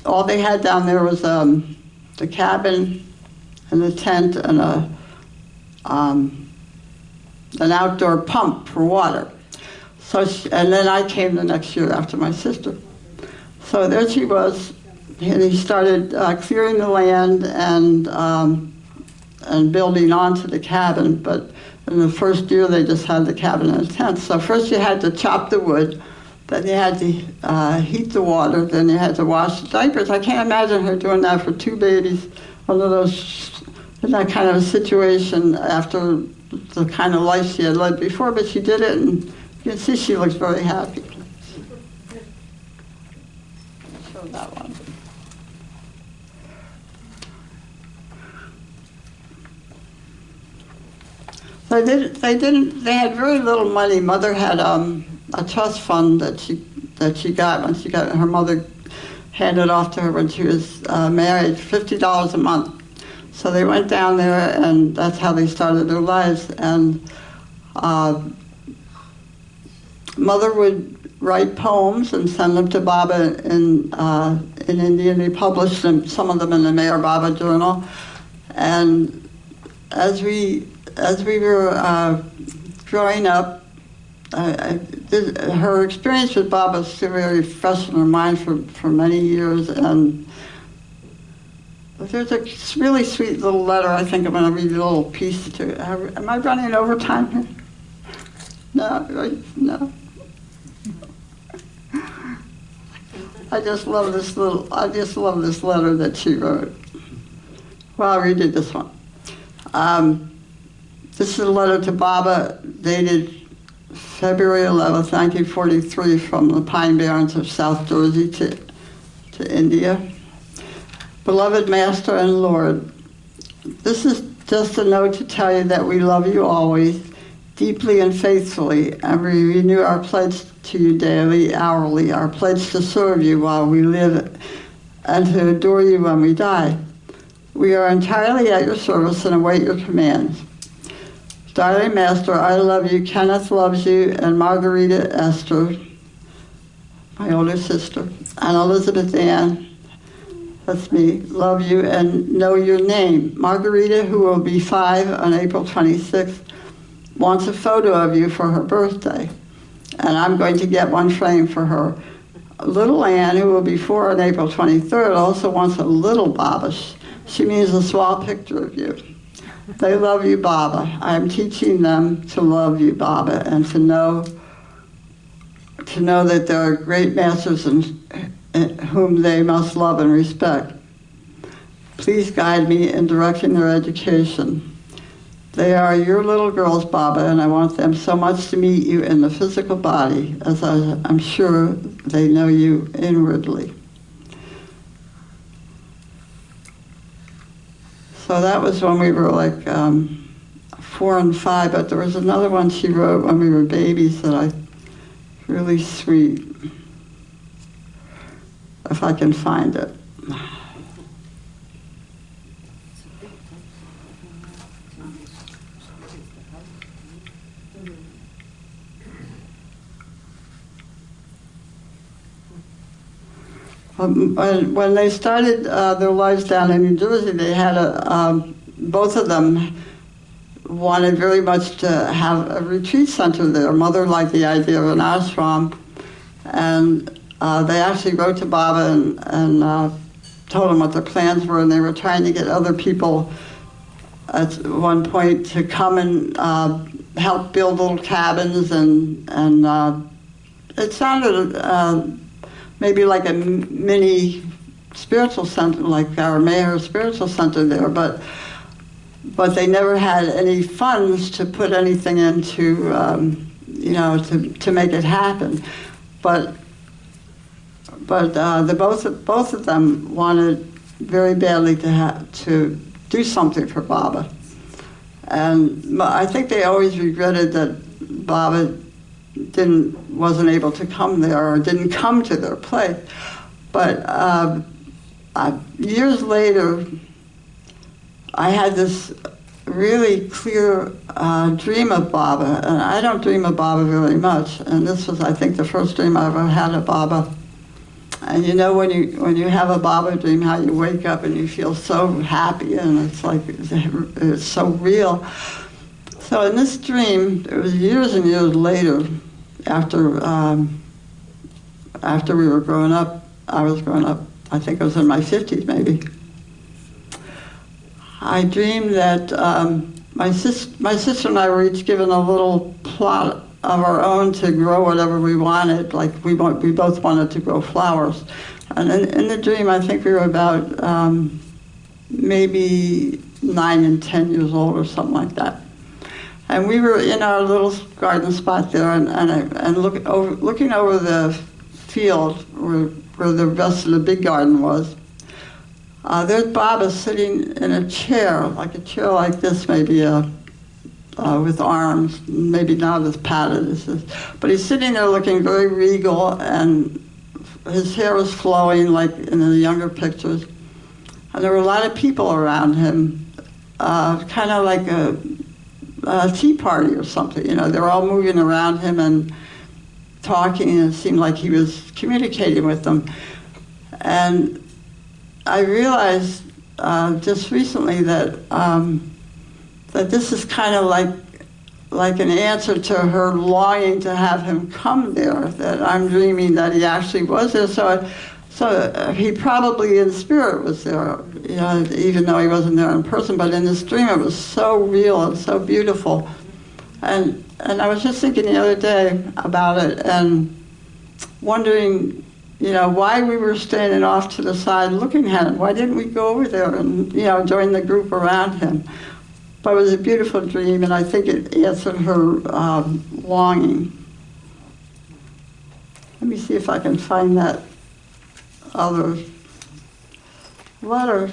all they had down there was the cabin and the tent and an outdoor pump for water. And then I came the next year after my sister. So there she was, and he started clearing the land and building onto the cabin. But in the first year, they just had the cabin and a tent. So first you had to chop the wood, then you had to heat the water, then you had to wash the diapers. I can't imagine her doing that for 2 babies under in that kind of a situation after the kind of life she had led before, but she did it, and you can see she looks very happy. Show that one. They had very little money. Mother had a trust fund that she got when she got, her mother handed off to her when she was married, $50 a month. So they went down there, and that's how they started their lives. And Mother would write poems and send them to Baba in India, and they published them, some of them in the Mayor Baba Journal. And as we were growing up, her experience with Baba is still very fresh in her mind for many years, and there's a really sweet little letter. I think I'm going to read a little piece to. Am I running over time here? No. I just love this letter that she wrote. Well, I'll read you this one. This is a letter to Baba dated February 11th, 1943, from the Pine Barrens of South Jersey to India. Beloved Master and Lord, this is just a note to tell you that we love you always, deeply and faithfully, and we renew our pledge to you daily, hourly, our pledge to serve you while we live and to adore you when we die. We are entirely at your service and await your commands. Darling Master, I love you, Kenneth loves you, and Margarita Esther, my older sister, and Elizabeth Ann, that's me, love you and know your name. Margarita, who will be 5 on April 26th, wants a photo of you for her birthday, and I'm going to get one framed for her. Little Ann, who will be 4 on April 23rd, also wants a little Baba. She means a small picture of you. They love you, Baba. I am teaching them to love you, Baba, and to know that there are great masters whom they must love and respect. Please guide me in directing their education. They are your little girls, Baba, and I want them so much to meet you in the physical body, as I'm sure they know you inwardly. So that was when we were like 4 and 5, but there was another one she wrote when we were babies that really sweet, if I can find it. When they started their lives down in New Jersey, they had both of them wanted very much to have a retreat center there. Mother liked the idea of an ashram, and they actually wrote to Baba and told him what their plans were, and they were trying to get other people at one point to come and help build little cabins, and it sounded maybe like a mini spiritual center, like our Mayor Spiritual Center there, but they never had any funds to put anything into, to make it happen. But both of them wanted very badly to do something for Baba, and I think they always regretted that Baba wasn't able to come there or didn't come to their place. But years later, I had this really clear dream of Baba, and I don't dream of Baba very much, and this was, I think, the first dream I ever had of Baba. And you know, when you have a Baba dream, how you wake up and you feel so happy, and it's like it's so real. So in this dream, it was years and years later, after we were growing up, I was growing up, I think I was in my 50s maybe. I dreamed that my sister and I were each given a little plot of our own to grow whatever we wanted. Like we both wanted to grow flowers. And in the dream, I think we were about maybe 9 and 10 years old or something like that. And we were in our little garden spot there, and looking over the field where the rest of the big garden was. There's Baba sitting in a chair like this, maybe with arms, maybe not as padded as this. But he's sitting there looking very regal, and his hair was flowing like in the younger pictures. And there were a lot of people around him, kind of like a tea party or something. You know, they were all moving around him and talking, and it seemed like he was communicating with them. And I realized just recently that this is kind of like like an answer to her longing to have him come there, that I'm dreaming that he actually was there. So he probably in spirit was there, you know, even though he wasn't there in person, but in this dream it was so real and so beautiful. And I was just thinking the other day about it and wondering, you know, why we were standing off to the side looking at him. Why didn't we go over there and, you know, join the group around him? But it was a beautiful dream, and I think it answered her longing. Let me see if I can find that other letter.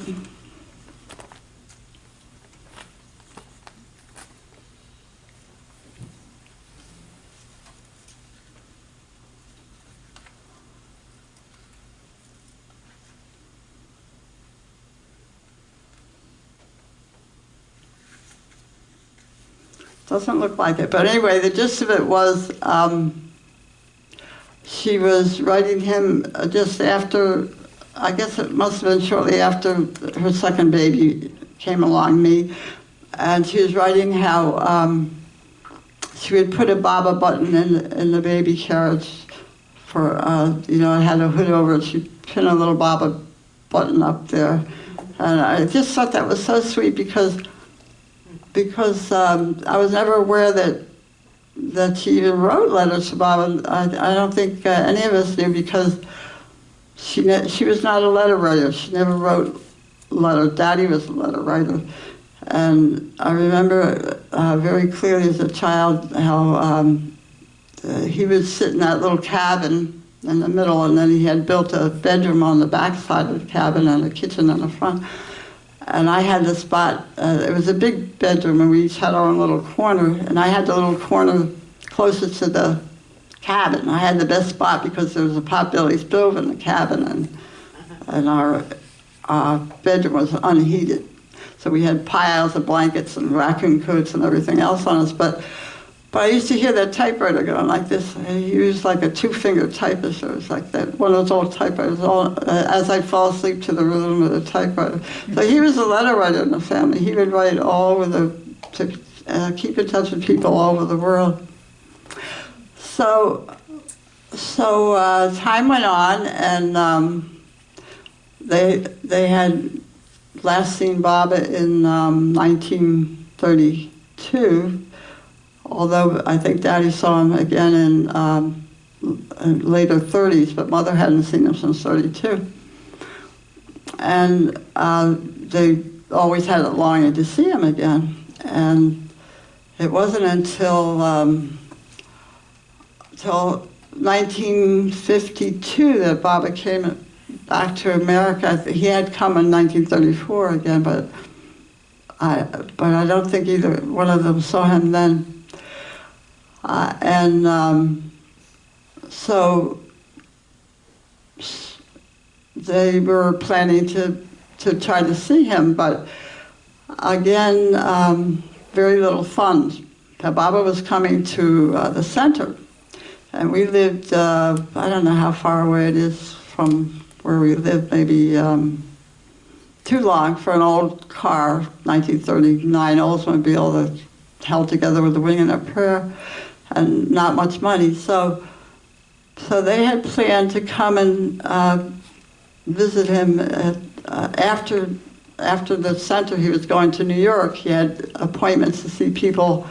Doesn't look like it, but anyway, the gist of it was she was writing him just after, I guess it must have been shortly after her second baby came along, me, and she was writing how she would put a Baba button in the baby carriage for, you know, it had a hood over it. She'd pin a little Baba button up there. And I just thought that was so sweet because I was never aware that she even wrote letters to Baba. I don't think any of us knew because she was not a letter writer. She never wrote letters. Daddy was a letter writer. And I remember very clearly as a child how he would sit in that little cabin in the middle, and then he had built a bedroom on the back side of the cabin and a kitchen in the front. And I had the spot, it was a big bedroom, and we each had our own little corner, and I had the little corner closest to the cabin. I had the best spot because there was a potbelly stove in the cabin, and our bedroom was unheated. So we had piles of blankets and raccoon coats and everything else on us, but I used to hear that typewriter going like this. He used like a two-finger typist. It was like that, one of those old typewriters, as I'd fall asleep to the rhythm of the typewriter. So he was a letter writer in the family. He would write all over to keep in touch with people all over the world. So time went on, and they had last seen Baba in 1932. Although I think Daddy saw him again in later 30s, but Mother hadn't seen him since 32. And they always had a longing to see him again. And it wasn't until 1952 that Baba came back to America. He had come in 1934 again, but I don't think either one of them saw him then. So they were planning to try to see him, but again, very little funds. Baba was coming to the center, and we lived, I don't know how far away it is from where we lived, maybe too long for an old car, 1939 Oldsmobile that held together with the wing and a prayer, and not much money. So they had planned to come and visit him after the center. He was going to New York. He had appointments to see people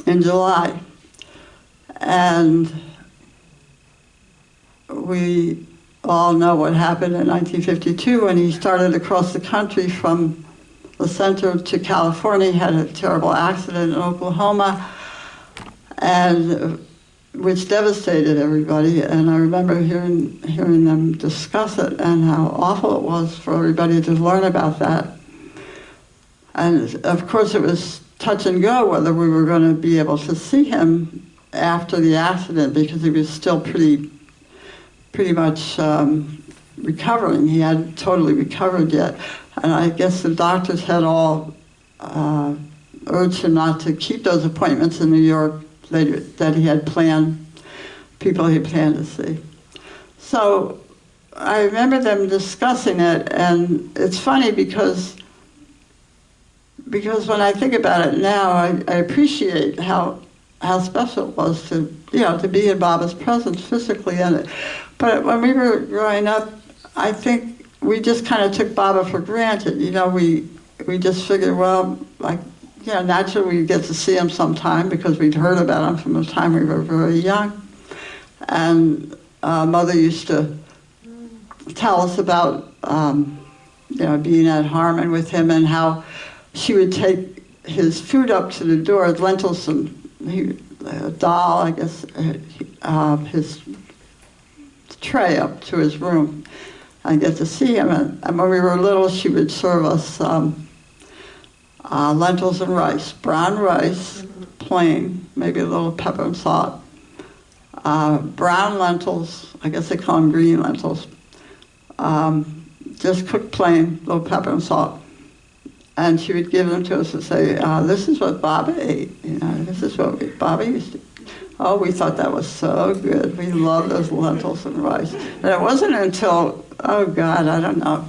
in July. And we all know what happened in 1952 when he started across the country from the center to California. He had a terrible accident in Oklahoma, and which devastated everybody. And I remember hearing them discuss it and how awful it was for everybody to learn about that. And of course it was touch and go whether we were going to be able to see him after the accident, because he was still pretty much recovering. He hadn't totally recovered yet. And I guess the doctors had all urged him not to keep those appointments in New York that he had planned, people he planned to see. So I remember them discussing it, and it's funny because because when I think about it now, I appreciate how special it was to, to be in Baba's presence physically in it. But when we were growing up, I think we just kind of took Baba for granted. We just figured, well, like, naturally we'd get to see him sometime because we'd heard about him from the time we were very young. And Mother used to tell us about, being at Harmon with him and how she would take his food up to the door, lentils and a doll, I guess, his tray up to his room. I get to see him, and when we were little, she would serve us lentils and rice, brown rice, plain, maybe a little pepper and salt. Brown lentils, I guess they call them green lentils, just cooked plain, little pepper and salt. And she would give them to us and say, this is what Baba ate, this is what Baba used to eat. Oh, we thought that was so good. We loved those lentils and rice. And it wasn't until, oh God, I don't know,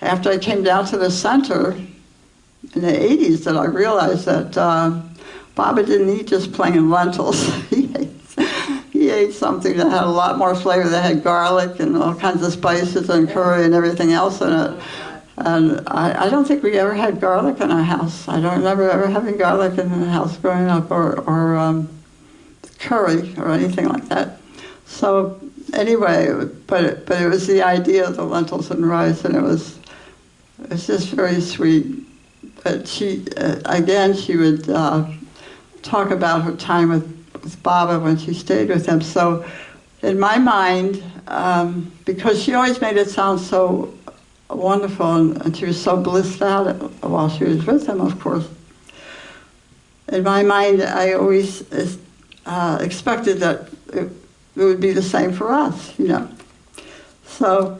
after I came down to the center in the 80s that I realized that Baba didn't eat just plain lentils. He ate something that had a lot more flavor, that had garlic and all kinds of spices and curry and everything else in it. And I don't think we ever had garlic in our house. I don't remember ever having garlic in the house growing up, or curry or anything like that. So anyway, but it was the idea of the lentils and rice, and it's just very sweet. But she would talk about her time with Baba when she stayed with him. So in my mind, because she always made it sound so wonderful, and she was so blissed out while she was with him, of course. In my mind, I always expected that it would be the same for us, So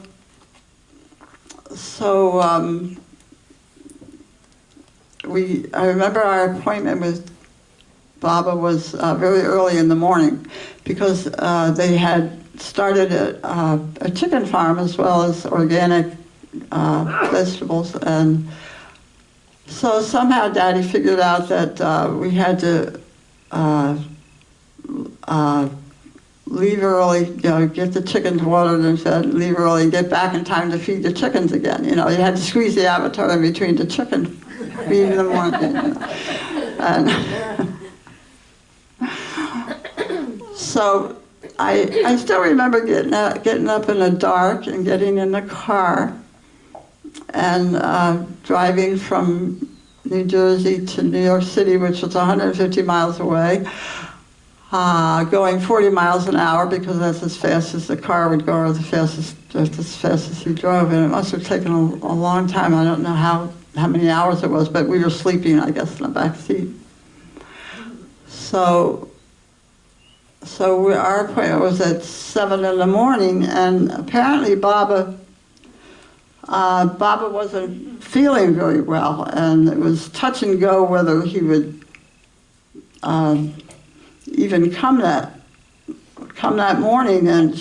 I remember our appointment with Baba was very early in the morning, because they had started a chicken farm as well as organic vegetables, and so somehow Daddy figured out that we had to leave early, get the chickens watered and fed, leave early, and get back in time to feed the chickens again. You had to squeeze the avatar in between the chicken feed in the morning. And so I still remember getting up in the dark and getting in the car and driving from New Jersey to New York City, which was 150 miles away, going 40 miles an hour, because that's as fast as the car would go, or as fast as he drove. And it must have taken a long time. I don't know how many hours it was, but we were sleeping, I guess, in the back seat. So our appointment was at 7 in the morning, and apparently Baba wasn't feeling very well, and it was touch and go whether he would even come that morning. And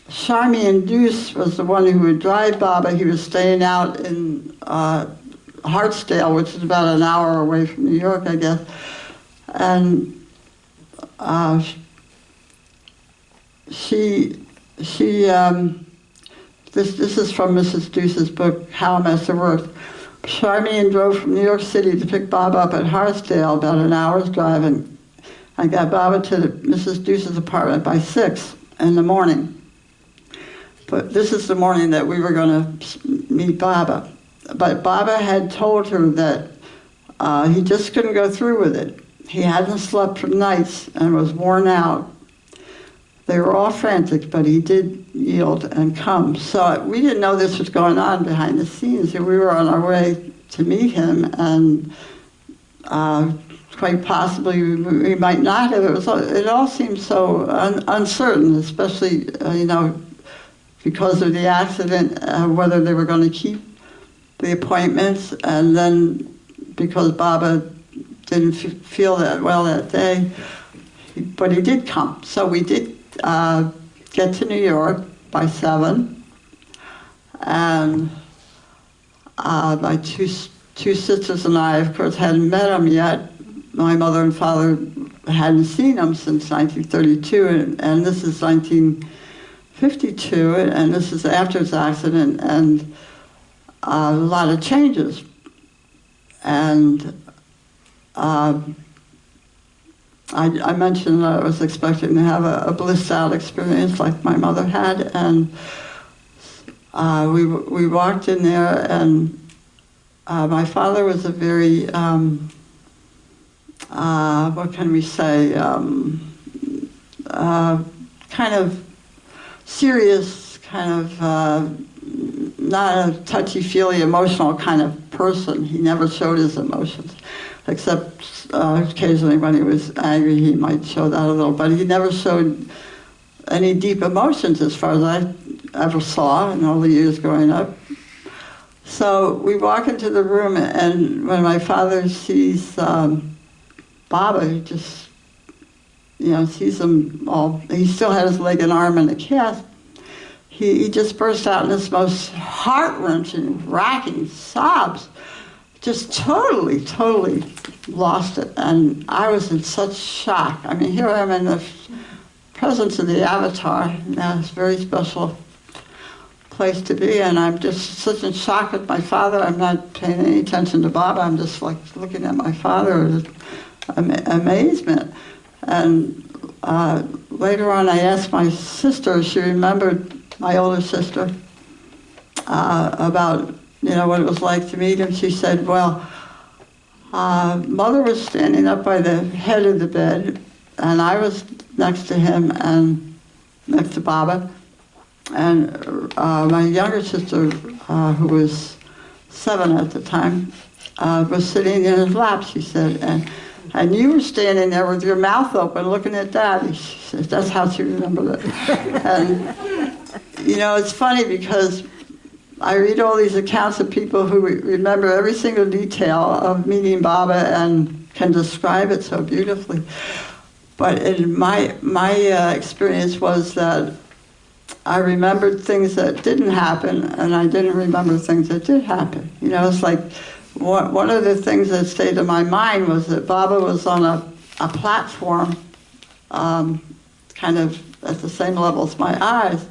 Harmon-on-Hudson was the one who would drive Baba. He was staying out in Hartsdale, which is about an hour away from New York, I guess. And this is from Mrs. Deuce's book, How a Master Works. Charmian drove from New York City to pick Bob up at Hartsdale, about an hour's drive, and I got Bob to Mrs. Deuce's apartment by 6 in the morning. But this is the morning that we were going to meet Baba. But Baba had told her that he just couldn't go through with it. He hadn't slept for nights and was worn out. They were all frantic, but he did yield and come. So we didn't know this was going on behind the scenes. We were on our way to meet him, and quite possibly we might not have. It all seemed so uncertain, especially, because of the accident, whether they were going to keep the appointments, and then because Baba didn't feel that well that day, but he did come. So we did get to New York by 7, and My two sisters and I, of course, hadn't met him yet. My mother and father hadn't seen him since 1932, and this is 1952, and this is after his accident, and a lot of changes. And I mentioned that I was expecting to have a blissed out experience like my mother had, and we walked in there, and my father was a very, what can we say, kind of serious, kind of not a touchy-feely emotional kind of person. He never showed his emotions, except occasionally when he was angry he might show that a little, but he never showed any deep emotions as far as I ever saw in all the years growing up. So we walk into the room, and when my father sees Baba, he just, sees him all, he still had his leg and arm in a cast. He just burst out in this most heart-wrenching, racking sobs. Just totally lost it. And I was in such shock. I mean, here I am in the presence of the Avatar. Now, it's a very special place to be, and I'm just such in shock with my father. I'm not paying any attention to Baba. I'm just like looking at my father with amazement. And later on, I asked my sister, she remembered, my older sister, about what it was like to meet him. She said, well, Mother was standing up by the head of the bed, and I was next to him and next to Baba. And my younger sister, who was 7 at the time, was sitting in his lap, she said, and you were standing there with your mouth open looking at Daddy. She said, that's how she remembered it. And, it's funny because I read all these accounts of people who remember every single detail of meeting Baba and can describe it so beautifully. But in my experience was that I remembered things that didn't happen, and I didn't remember things that did happen. It's like one of the things that stayed in my mind was that Baba was on a platform kind of at the same level as my eyes,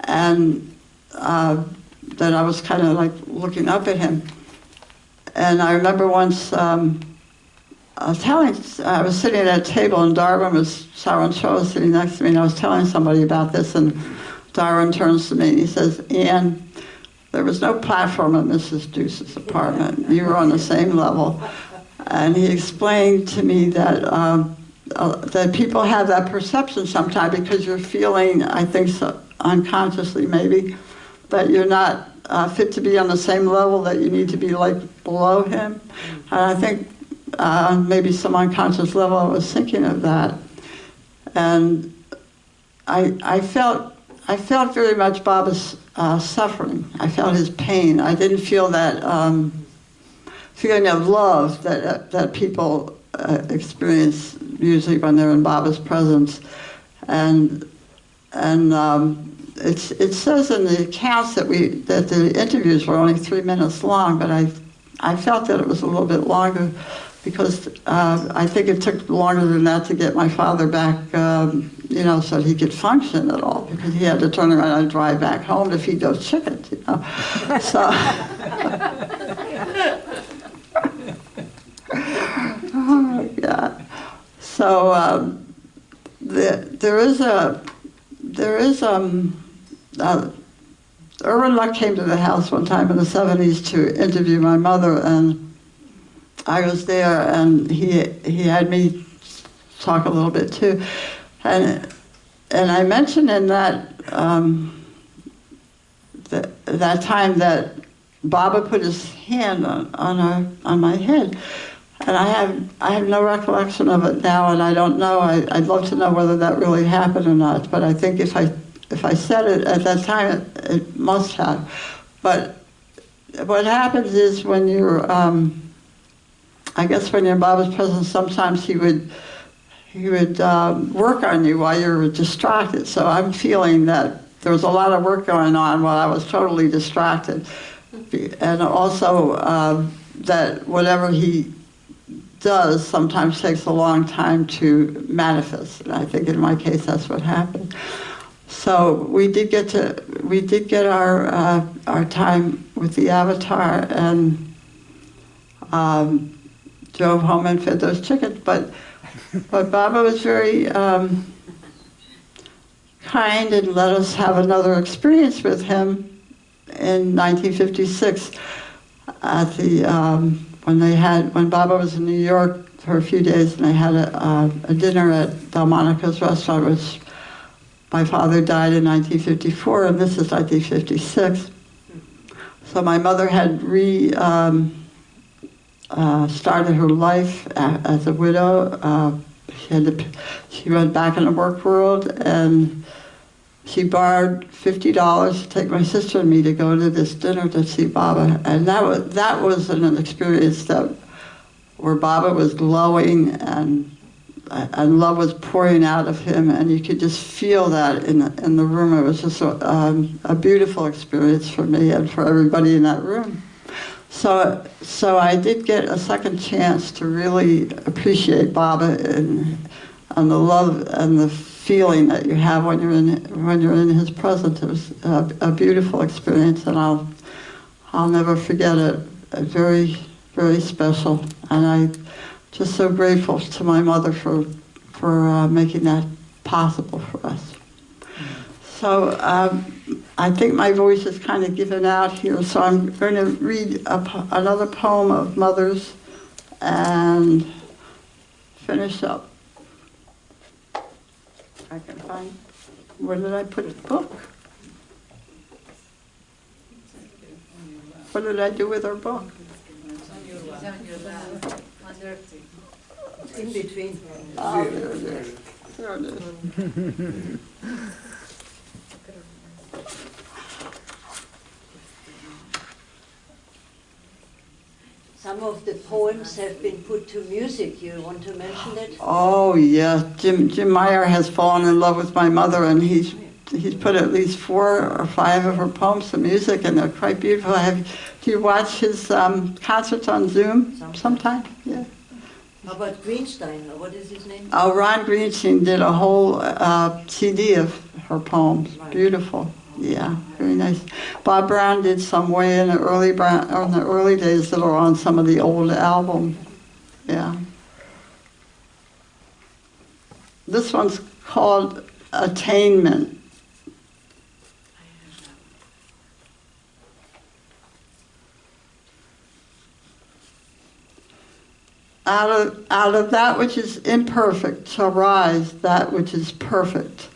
and that I was kind of like looking up at him. And I remember once I was sitting at a table, and Sharon Shaw was sitting next to me, and I was telling somebody about this, and Darwin turns to me and he says, Ann, there was no platform in Mrs. Deuce's apartment. You were on the same level. And he explained to me that that people have that perception sometimes because you're feeling, I think so, unconsciously maybe, that you're not fit to be on the same level, that you need to be like below him. And I think maybe some unconscious level I was thinking of that. And I felt very much Baba's suffering. I felt his pain. I didn't feel that feeling of love that people experience usually when they're in Baba's presence. And it says in the accounts that the interviews were only 3 minutes long, but I felt that it was a little bit longer because I think it took longer than that to get my father back, so he could function at all, because he had to turn around and drive back home to feed those chickens, So, oh my God. So Irwin Luck came to the house one time in the 70s to interview my mother, and I was there, and he had me talk a little bit too, and I mentioned in that that time that Baba put his hand on my head, and I have no recollection of it now, and I don't know. I'd love to know whether that really happened or not, but I think if I said it at that time, it must have. But what happens is when you're I guess when you're in Baba's presence, sometimes he would work on you while you were distracted. So I'm feeling that there was a lot of work going on while I was totally distracted. And also that whatever he does sometimes takes a long time to manifest. And I think in my case that's what happened. So we did get our time with the Avatar and drove home and fed those chickens. But Baba was very kind and let us have another experience with him in 1956 at the when Baba was in New York for a few days, and they had a dinner at Delmonico's restaurant, which my father died in 1954, and this is 1956. So my mother had started her life as a widow. She went back in the work world, and she borrowed $50 to take my sister and me to go to this dinner to see Baba, and that was an experience where Baba was glowing and love was pouring out of him, and you could just feel that in the room. It was just a beautiful experience for me and for everybody in that room. So I did get a second chance to really appreciate Baba and the love and the feeling that you have when you're in his presence. It was a beautiful experience, and I'll never forget it. Very, very special, and I'm just so grateful to my mother for making that possible for us. So I think my voice is kind of given out here, so I'm going to read another poem of Mother's and finish up. I can find, where did I put the book? What did I do with her book? In between. Oh, there it is. There it is. Some of the poems have been put to music. You want to mention that? Oh, yeah. Jim Meyer has fallen in love with my mother, and he's put at least 4 or 5 of her poems to music, and they're quite beautiful. Do you watch his concerts on Zoom sometime? Yeah. How about Greenstein? Or what is his name? Oh, Ron Greenstein did a whole CD of her poems. Right. Beautiful. Yeah, very nice. Bob Brown did some way in the early days that are on some of the old albums. Yeah. This one's called Attainment. Out of that which is imperfect shall rise that which is perfect.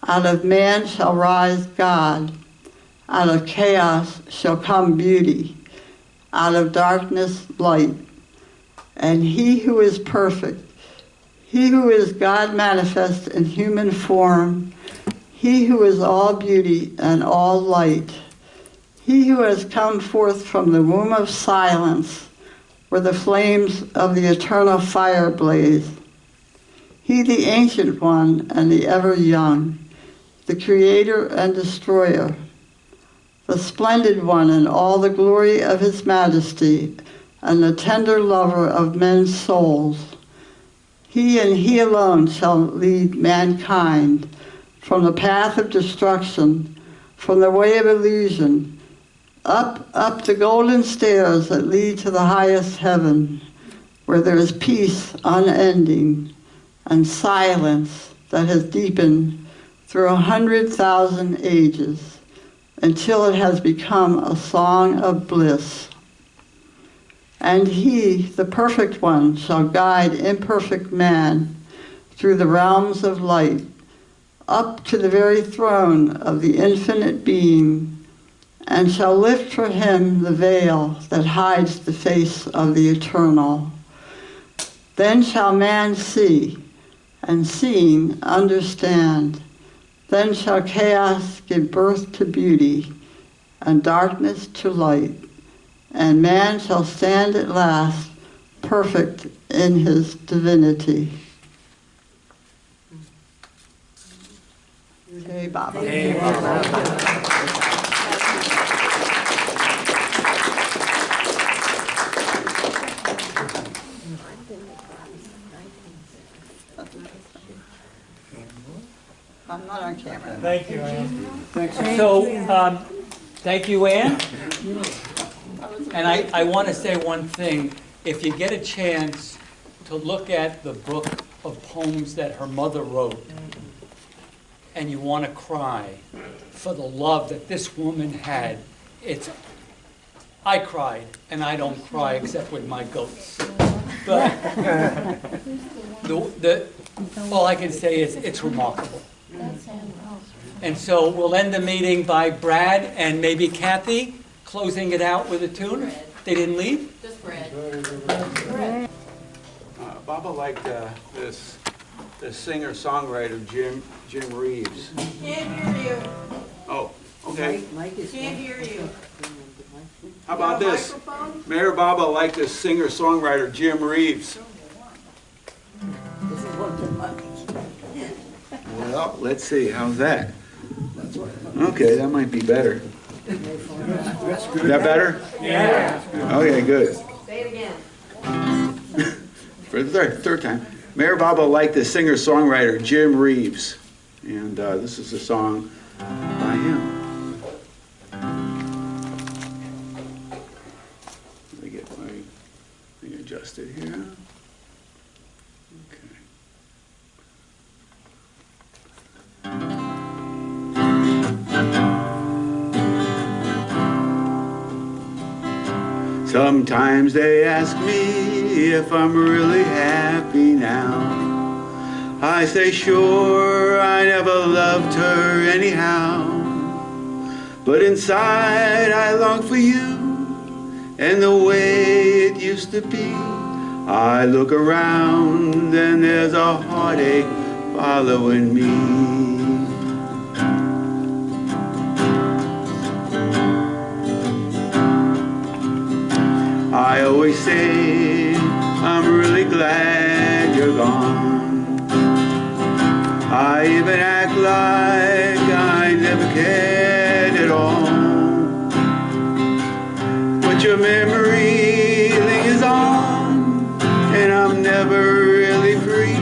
Out of man shall rise God. Out of chaos shall come beauty. Out of darkness, light. And he who is perfect, he who is God manifest in human form, he who is all beauty and all light, he who has come forth from the womb of silence, where the flames of the eternal fire blaze. He, the ancient one and the ever young, the creator and destroyer, the splendid one in all the glory of his majesty, and the tender lover of men's souls. He and he alone shall lead mankind from the path of destruction, from the way of illusion, up the golden stairs that lead to the highest heaven, where there is peace unending and silence that has deepened through 100,000 ages until it has become a song of bliss. And he, the perfect one, shall guide imperfect man through the realms of light, up to the very throne of the infinite being, and shall lift for him the veil that hides the face of the eternal. Then shall man see, and seeing understand. Then shall chaos give birth to beauty, and darkness to light, and man shall stand at last perfect in his divinity. Hey, Baba. Hey, Baba. on camera. Thank you, Ann. Thanks. So, thank you, Ann. And I want to say one thing. If you get a chance to look at the book of poems that her mother wrote, and you want to cry for the love that this woman had, I cried, and I don't cry except with my goats. But all I can say is it's remarkable. And so we'll end the meeting by Brad and maybe Kathy closing it out with a tune. They didn't leave? Just Brad. Baba liked this singer-songwriter Jim Reeves. Can't hear you. Oh, okay. Can't hear you. How about this? Microphone? Mayor Baba liked this singer-songwriter Jim Reeves. Well, let's see. How's that? Okay, that might be better. Is that better? Yeah. Okay, good. Say it again. For the third time. Mayor Baba liked the singer-songwriter Jim Reeves. And this is a song by him. Let me get my thing adjusted here. Okay. Sometimes they ask me if I'm really happy now. I say sure, I never loved her anyhow. But inside I long for you and the way it used to be. I look around and there's a heartache following me. I always say I'm really glad you're gone. I even act like I never cared at all. But your memory lingers on, and I'm never really free.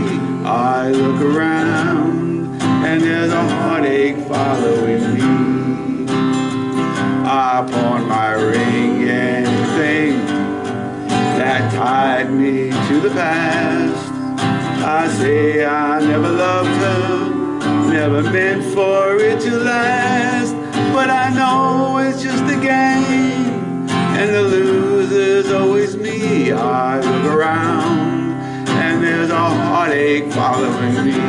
I look around, and there's a heartache following me. I pawn my ring and thing that tied me to the past. I say I never loved her, never meant for it to last. But I know it's just a game, and the loser's always me. I look around, and there's a heartache following me.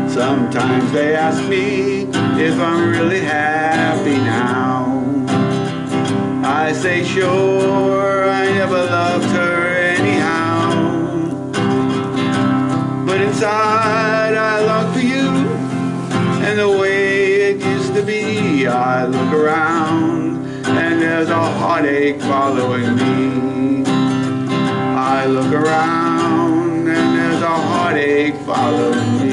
Sometimes they ask me if I'm really happy now. I say sure, I never loved her anyhow. But inside I long for you and the way it used to be. I look around and there's a heartache following me. I look around and there's a heartache following me.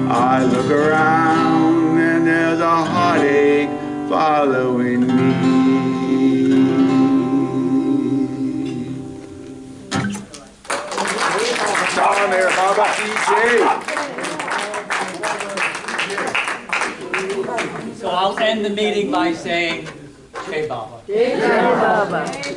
I look around and there's a heartache following me. Song there, Baba DJ. So I'll end the meeting by saying, Jai Baba. Jai Baba.